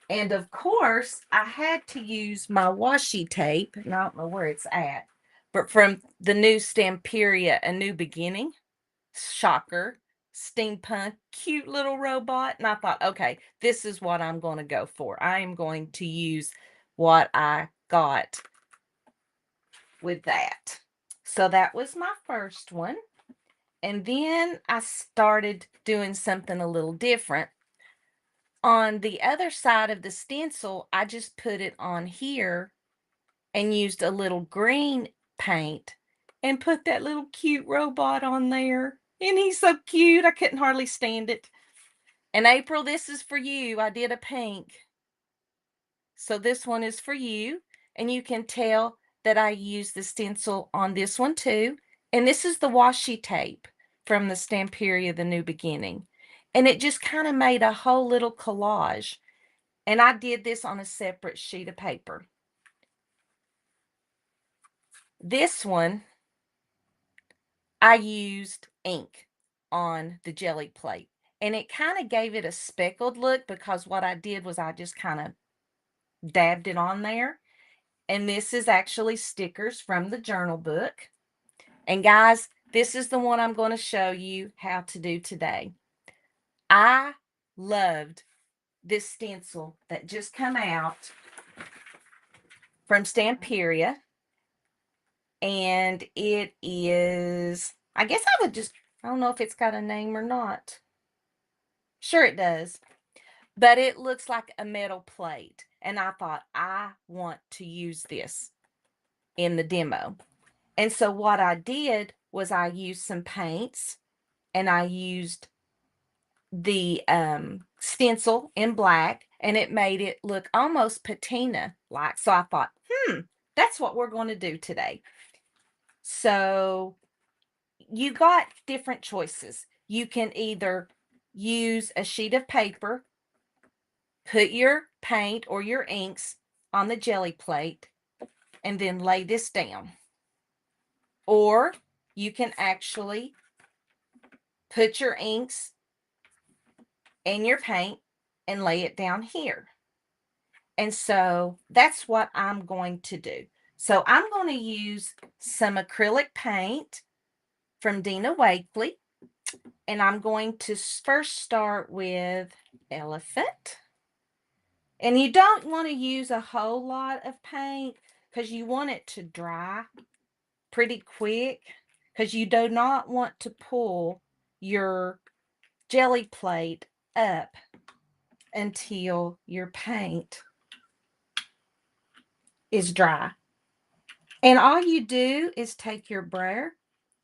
And of course, I had to use my washi tape, and I don't know where it's at, but from the new Stamperia, A New Beginning. Shocker, steampunk, cute little robot. And I thought, okay, this is what I'm going to go for. I am going to use what I got with that. So that was my first one. And then I started doing something a little different. On the other side of the stencil, I just put it on here and used a little green paint and put that little cute robot on there. And he's so cute. I couldn't hardly stand it. And April, this is for you. I did a pink. So this one is for you. And you can tell that I used the stencil on this one too. And this is the washi tape from the Stamperia, The New Beginning. And it just kind of made a whole little collage. And I did this on a separate sheet of paper. This one, I used ink on the jelly plate. And it kind of gave it a speckled look because what I did was I just kind of dabbed it on there. And this is actually stickers from the journal book. And guys, this is the one I'm going to show you how to do today. I loved this stencil that just come out from Stamperia. And it is, I guess I would just, I don't know if it's got a name or not. Sure it does. But it looks like a metal plate. And I thought, I want to use this in the demo. And so what I did was I used some paints and I used the stencil in black, and it made it look almost patina like. So I thought, that's what we're going to do today. So you got different choices. You can either use a sheet of paper, put your paint or your inks on the jelly plate, and then lay this down. Or you can actually put your inks and your paint and lay it down here. And so that's what I'm going to do. So I'm going to use some acrylic paint from Dina Wakley. And I'm going to first start with elephant. And you don't want to use a whole lot of paint because you want it to dry pretty quick, because you do not want to pull your jelly plate up until your paint is dry. And all you do is take your brayer,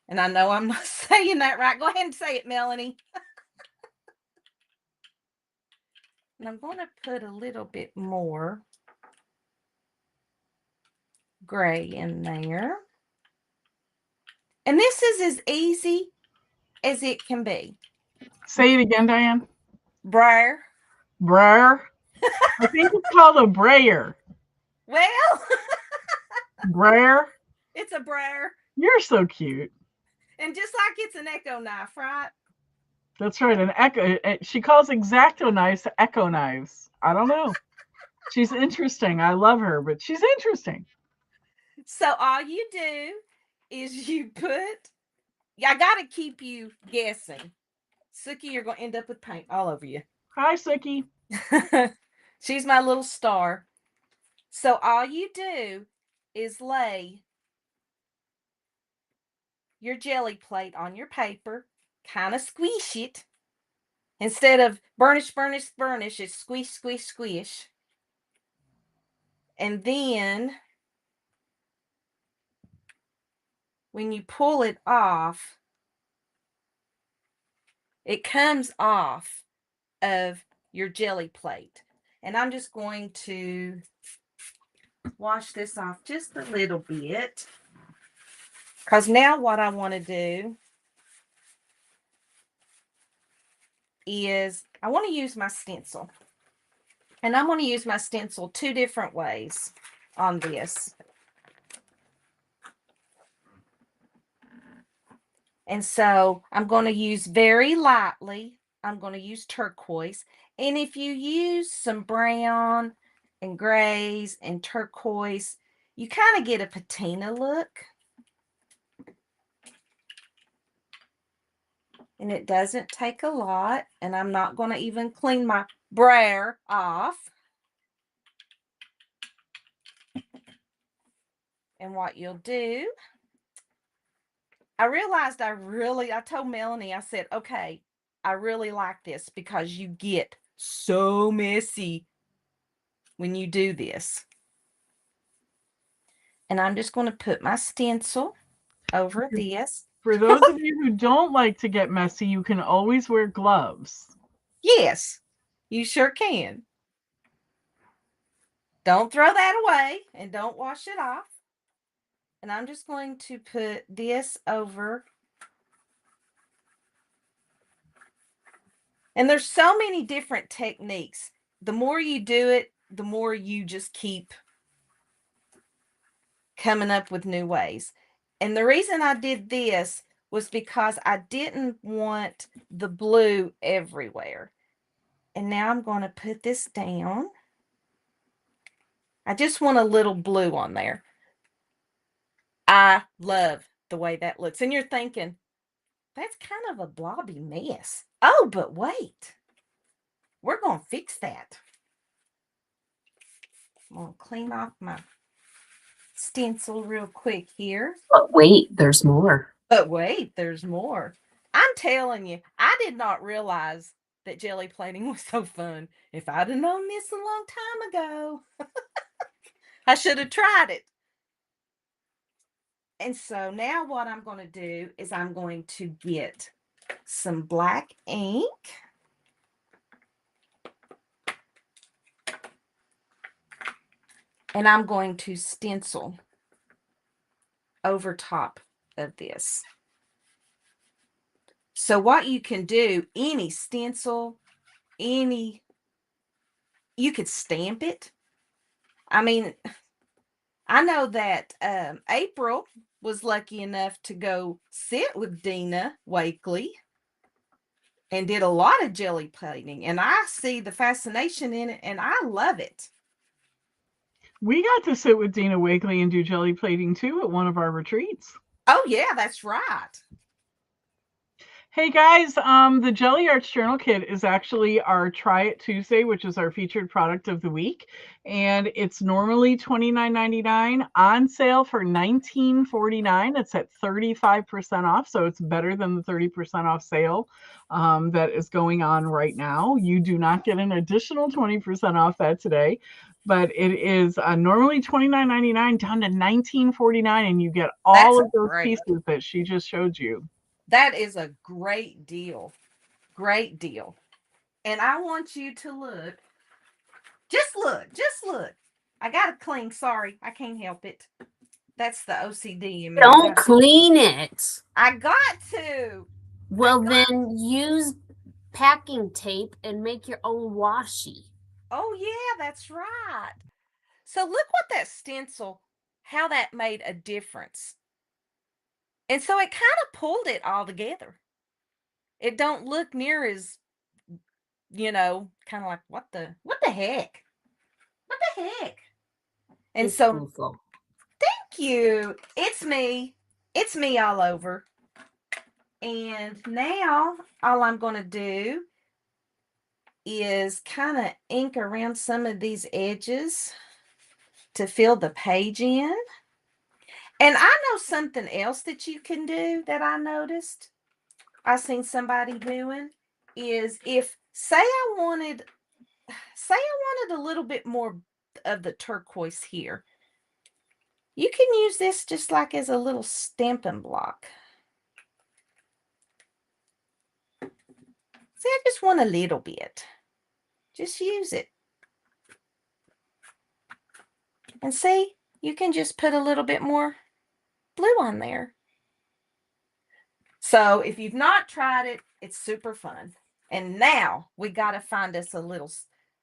and I know I'm not saying that right. Go ahead and say it, Melanie. And I'm going to put a little bit more gray in there. And this is as easy as it can be. Say it again, Diane. Brayer. Brayer. I think it's called a brayer. Well, Brayer. it's a brayer. You're so cute. And just like it's an Echo knife, right? That's right. An echo. She calls X-Acto knives echo knives. I don't know. She's interesting. I love her, but she's interesting. So all you do is you put, I got to keep you guessing. Suki, you're going to end up with paint all over you. Hi, Suki. She's my little star. So all you do is lay your jelly plate on your paper, kind of squish it. Instead of burnish, burnish, burnish, it's squish, squish, squish. And then when you pull it off, it comes off of your jelly plate. And I'm just going to wash this off just a little bit, because now what I want to do is I want to use my stencil. And I'm going to use my stencil 2 different ways on this. And so I'm going to use very lightly. I'm going to use turquoise. And if you use some brown and grays and turquoise, you kind of get a patina look. And it doesn't take a lot. And I'm not going to even clean my brayer off. And what you'll do, I realized I told Melanie, I said, okay, I really like this because you get so messy when you do this. And I'm just going to put my stencil over this. For those of you who don't like to get messy, you can always wear gloves. Yes, you sure can. Don't throw that away and don't wash it off. And I'm just going to put this over. And there's so many different techniques. The more you do it, the more you just keep coming up with new ways. And the reason I did this was because I didn't want the blue everywhere. And now I'm going to put this down. I just want a little blue on there. I love the way that looks. And you're thinking, that's kind of a blobby mess. Oh, but wait. We're going to fix that. I'm going to clean off my stencil real quick here. But wait, there's more. But wait, there's more. I'm telling you, I did not realize that jelly plating was so fun. If I'd have known this a long time ago, I should have tried it. And so now what I'm going to do is I'm going to get some black ink. And I'm going to stencil over top of this. So what you can do, any stencil, you could stamp it. I mean, I know that April was lucky enough to go sit with Dina Wakely and did a lot of jelly plating, and I see the fascination in it, and I love it. We got to sit with Dina Wakely and do jelly plating too at one of our retreats. Oh yeah, that's right. Hey guys, the Jelly Arts Journal Kit is actually our Try It Tuesday, which is our featured product of the week. And it's normally $29.99, on sale for $19.49. It's at 35% off, so it's better than the 30% off sale that is going on right now. You do not get an additional 20% off that today, but it is normally $29.99 down to $19.49, and you get all of those pieces that she just showed you. That is a great deal. Great deal. And I want you to look. Just look. I got to clean. Sorry, I can't help it. That's the OCD in me. Don't clean it. I got to. Well, then use packing tape and make your own washi. Oh, yeah, that's right. So look what that stencil, how that made a difference. And so it kind of pulled it all together. It don't look near as, kind of like, what the heck? What the heck? And it's so, beautiful. Thank you. It's me all over. And now all I'm going to do is kind of ink around some of these edges to fill the page in. And I know something else that you can do that I noticed. I seen somebody doing is if say I wanted a little bit more of the turquoise here. You can use this just like as a little stamping block. See, I just want a little bit. Just use it. And see, you can just put a little bit more blue on there. So if you've not tried it, it's super fun. And now we got to find us a little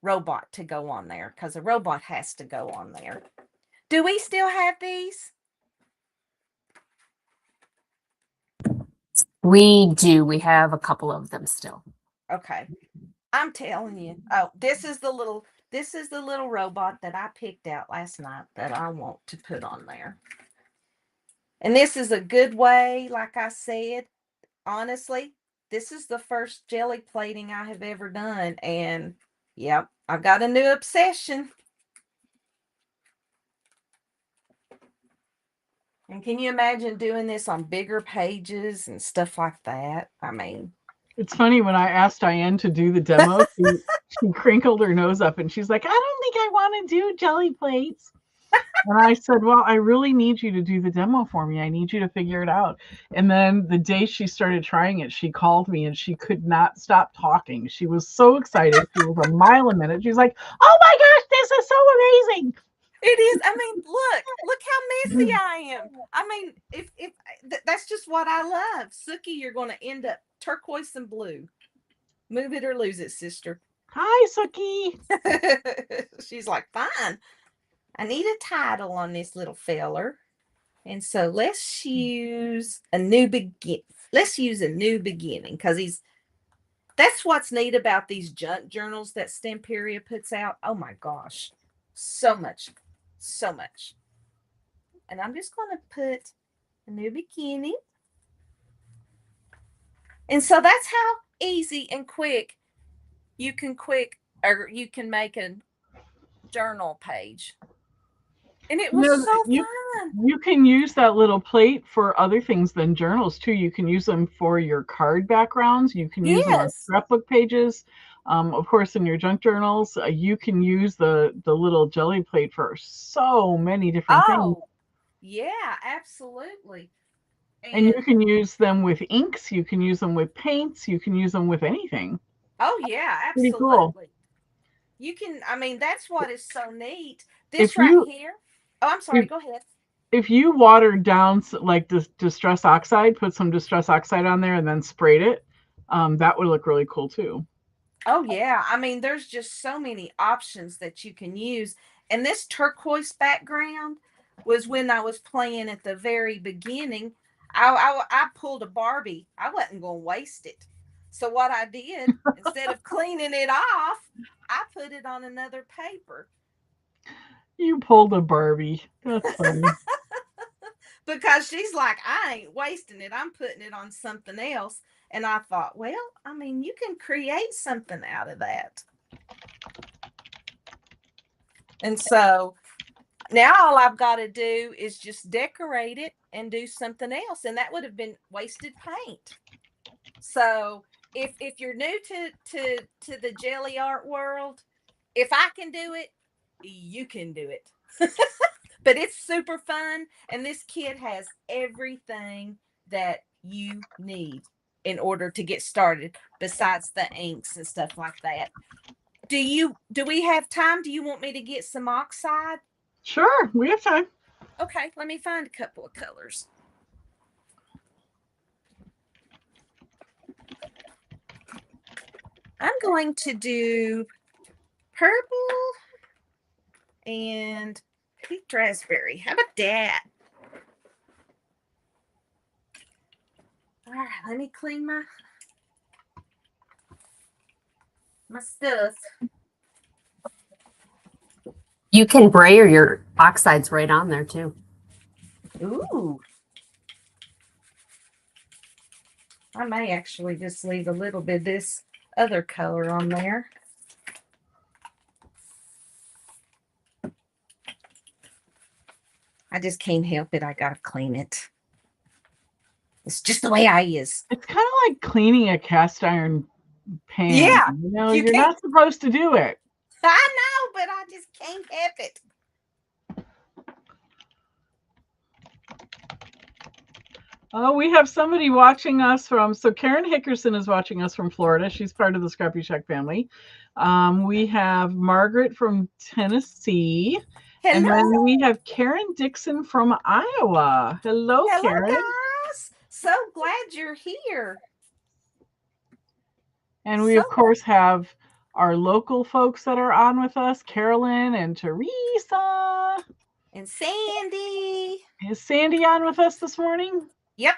robot to go on there because a robot has to go on there. Do we still have these? We do. We have a couple of them still. Okay. I'm telling you. Oh, this is the little robot that I picked out last night that I want to put on there. And this is a good way, like I said, honestly, this is the first jelly plating I have ever done. And yep, I've got a new obsession. And can you imagine doing this on bigger pages and stuff like that? I mean, it's funny when I asked Diane to do the demo, she crinkled her nose up and she's like, I don't think I want to do jelly plates. And I said, well, I really need you to do the demo for me. I need you to figure it out. And then the day she started trying it, she called me and she could not stop talking. She was so excited. She was a mile a minute. She's like, oh my gosh, this is so amazing. It is. I mean, look how messy I am. I mean, if that's just what I love. Suki, you're going to end up turquoise and blue. Move it or lose it, sister. Hi, Suki. She's like, fine. I need a title on this little feller. And so let's use a new beginning. Let's use a new beginning because that's what's neat about these junk journals that Stemperia puts out. Oh my gosh. So much. And I'm just going to put a new beginning. And so that's how easy and quick you can make a journal page. And it was so fun. You can use that little plate for other things than journals too. You can use them for your card backgrounds. You can use them on scrapbook pages. Of course, in your junk journals, you can use the little jelly plate for so many different things. Yeah, absolutely. And you can use them with inks. You can use them with paints. You can use them with anything. Oh yeah, absolutely. Pretty cool. You can. I mean, that's what is so neat. This here. Oh, I'm sorry. Go ahead. If you watered down like Distress Oxide, put some Distress Oxide on there and then sprayed it, that would look really cool too. Oh yeah, I mean, there's just so many options that you can use. And this turquoise background was when I was playing at the very beginning. I pulled a Barbie. I wasn't going to waste it. So what I did, instead of cleaning it off, I put it on another paper. You pulled a Barbie. That's funny. Because she's like, I ain't wasting it. I'm putting it on something else. And I thought, well, I mean, you can create something out of that. And so now all I've got to do is just decorate it and do something else. And that would have been wasted paint. So if you're new to the jelly art world, if I can do it, you can do it. But it's super fun, and this kit has everything that you need in order to get started, besides the inks and stuff like that. Do we have time? Do you want me to get some oxide? Sure, we have time. Okay, let me find a couple of colors. I'm going to do purple and peach raspberry. How about that? All right, let me clean my stuff. You can brayer your oxides right on there too. Ooh. I may actually just leave a little bit of this other color on there. I just can't help it. I gotta clean it. It's just the way I is. It's kind of like cleaning a cast iron pan. Yeah, You know, you you're can't- not supposed to do it. I know, but I just can't help it. Oh, we have somebody watching us so Karen Hickerson is watching us from Florida. She's part of the ScrappyShak family. We have Margaret from Tennessee. Hello. And then we have Karen Dixon from Iowa. Hello, Karen. Guys. So glad you're here. And we, of course, have our local folks that are on with us, Carolyn and Teresa. And Sandy. Is Sandy on with us this morning? Yep.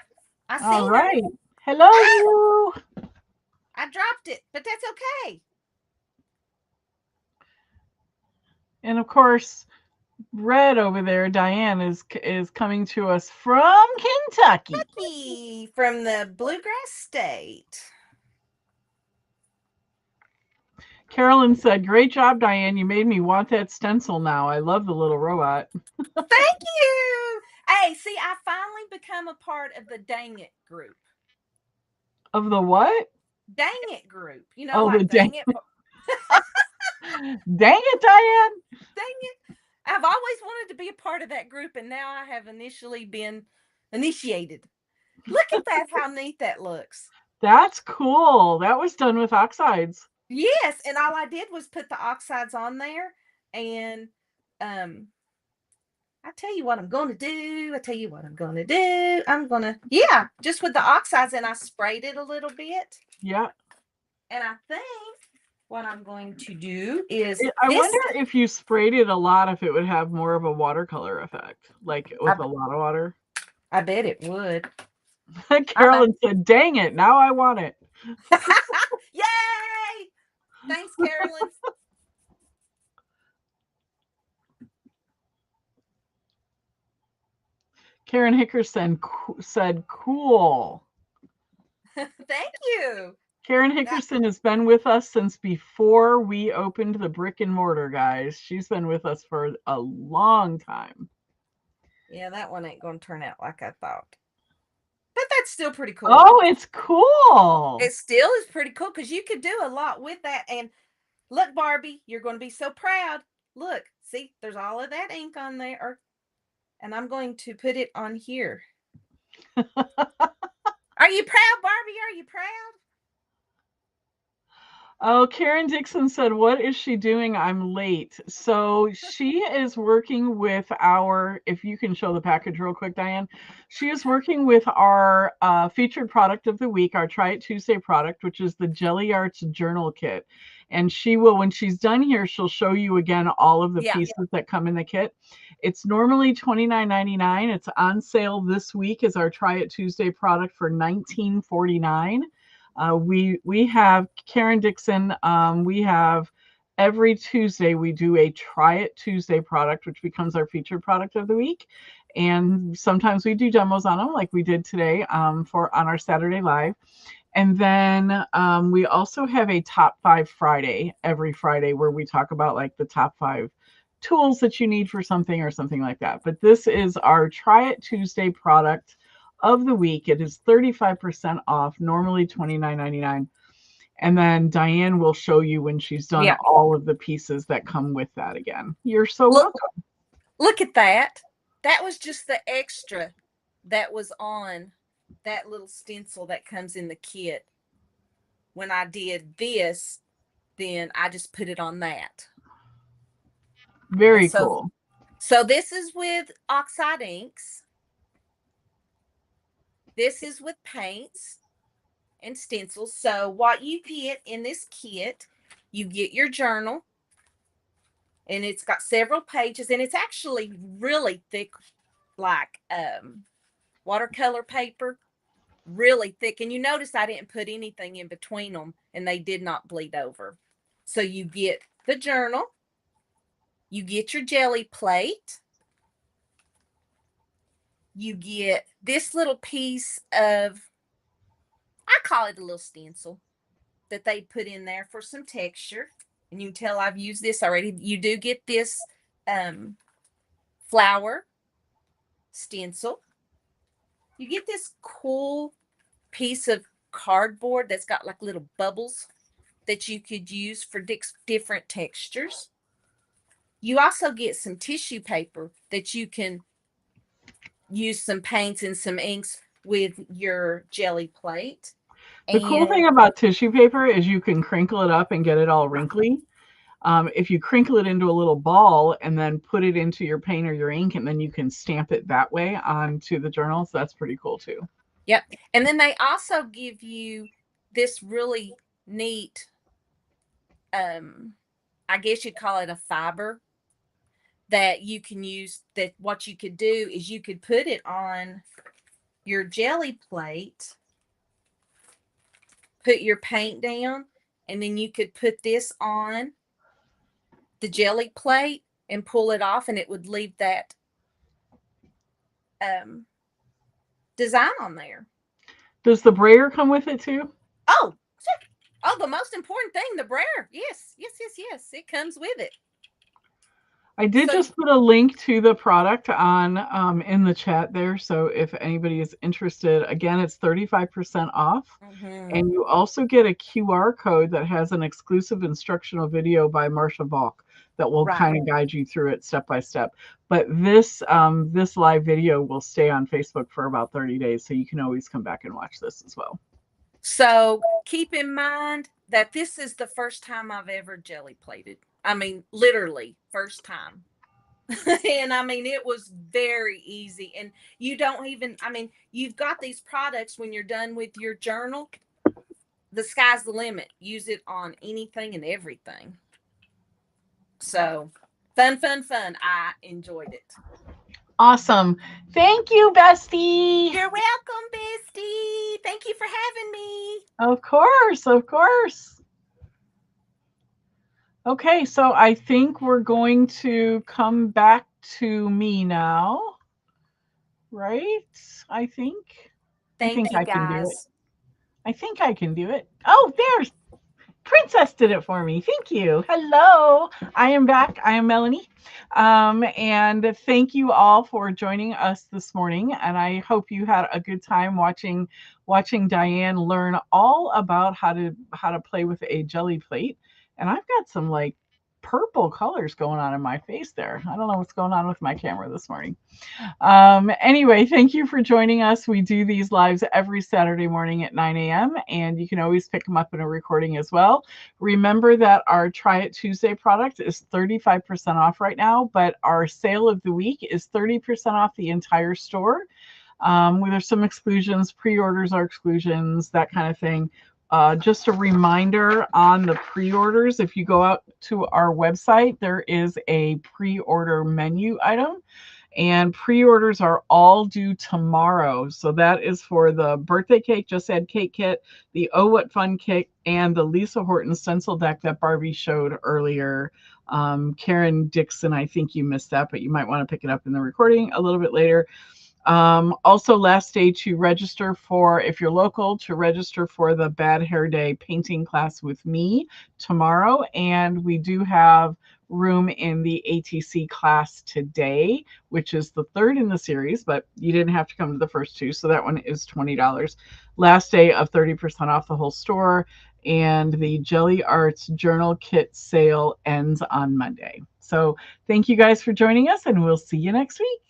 I seen All right. her. Hello, you. I dropped it, but that's okay. And of course, Red over there, Diane, is coming to us from Kentucky. From the Bluegrass State. Carolyn said, "Great job, Diane. You made me want that stencil now. I love the little robot." Thank you. Hey, see, I finally become a part of the Dang It group. Of the what? Dang It group. You know, Oh, like the Dang It. Dang it, Diane. Dang it. I've always wanted to be a part of that group, and now I have initially been initiated. Look at that, how neat that looks. That's cool. That was done with oxides. Yes, and all I did was put the oxides on there, and I tell you what I'm going to do. I'm going to, just with the oxides, and I sprayed it a little bit. Yeah. And I think what I'm going to do is I wonder if you sprayed it a lot, if it would have more of a watercolor effect, like with a lot of water. I bet it would. Carolyn said, "Dang it, now I want it." Yay! Thanks, Carolyn. Karen Hickerson said, "Cool." Thank you. Karen Hickerson has been with us since before we opened the brick and mortar, guys. She's been with us for a long time. Yeah, that one ain't going to turn out like I thought. But that's still pretty cool. Oh, it's cool. It still is pretty cool because you could do a lot with that. And look, Barbie, you're going to be so proud. Look, see, there's all of that ink on there. And I'm going to put it on here. Are you proud, Barbie? Are you proud? Oh, Karen Dixon said, what is she doing? I'm late. So she is working with our, if you can show the package real quick, Diane. She is working with our featured product of the week, our Try It Tuesday product, which is the Jelly Arts Journal Kit. And she will, when she's done here, she'll show you again all of the Yeah. pieces that come in the kit. It's normally $29.99. It's on sale this week as our Try It Tuesday product for $19.49. We have Karen Dixon. We have every Tuesday we do a Try It Tuesday product, which becomes our featured product of the week. And sometimes we do demos on them, like we did today on our Saturday Live. And then we also have a Top 5 Friday every Friday where we talk about like the top 5 tools that you need for something or something like that. But this is our Try It Tuesday product of the week. It is 35% off, normally $29.99. And then Diane will show you when she's done all of the pieces that come with that again. You're so welcome. Look at that. That was just the extra that was on that little stencil that comes in the kit. When I did this, then I just put it on that. Very cool. So this is with oxide inks. This is with paints and stencils. So what you get in this kit, you get your journal, and it's got several pages, and it's actually really thick, like watercolor paper, really thick. And you notice I didn't put anything in between them, and they did not bleed over. So you get the journal, you get your jelly plate, you get this little piece of, I call it a little stencil that they put in there for some texture. And you can tell I've used this already. You do get this flower stencil. You get this cool piece of cardboard that's got like little bubbles that you could use for different textures. You also get some tissue paper that you can use some paints and some inks with your jelly plate. The cool thing about tissue paper is you can crinkle it up and get it all wrinkly. If you crinkle it into a little ball and then put it into your paint or your ink, and then you can stamp it that way onto the journals, that's pretty cool too. Yep. And then they also give you this really neat, I guess you'd call it a fiber that you can use. That what you could do is you could put it on your jelly plate, put your paint down, and then you could put this on the jelly plate and pull it off, and it would leave that design on there. Does the brayer come with it too? Oh, the most important thing, the brayer. Yes. It comes with it. I did just put a link to the product on in the chat there. So if anybody is interested, again, it's 35% off. Mm-hmm. And you also get a QR code that has an exclusive instructional video by Marsha Balk that will kind of guide you through it step by step. But this live video will stay on Facebook for about 30 days. So you can always come back and watch this as well. So keep in mind that this is the first time I've ever jelly plated. I mean, literally first time. And I mean, it was very easy. And you don't even, I mean, you've got these products when you're done with your journal, the sky's the limit. Use it on anything and everything. So fun. I enjoyed it. Awesome. Thank you, bestie. You're welcome, bestie. Thank you for having me. Of course. Okay, so I think we're going to come back to me now, right? I think I think I guys. can do it. I think I can do it. Oh, there's Princess did it for me. Thank you. Hello. I am back. I am Melanie. And thank you all for joining us this morning. And I hope you had a good time watching Diane learn all about how to play with a jelly plate. And I've got some like purple colors going on in my face there. I don't know what's going on with my camera this morning. Anyway, thank you for joining us. We do these lives every Saturday morning at 9 a.m. and you can always pick them up in a recording as well. Remember that our Try It Tuesday product is 35% off right now, but our sale of the week is 30% off the entire store. There's some exclusions, pre-orders are exclusions, that kind of thing. Just a reminder on the pre-orders, if you go out to our website, there is a pre-order menu item, and pre-orders are all due tomorrow. So that is for the birthday cake, Just Add Cake kit, the Oh What Fun kit, and the Lisa Horton stencil deck that Barbie showed earlier. Karen Dixon, I think you missed that, but you might want to pick it up in the recording a little bit later. Also, last day to register for, if you're local, to register for the Bad Hair Day painting class with me tomorrow. And we do have room in the ATC class today, which is the third in the series, but you didn't have to come to the first two. So that one is $20. Last day of 30% off the whole store. And the Jelly Arts Journal Kit sale ends on Monday. So thank you guys for joining us, and we'll see you next week.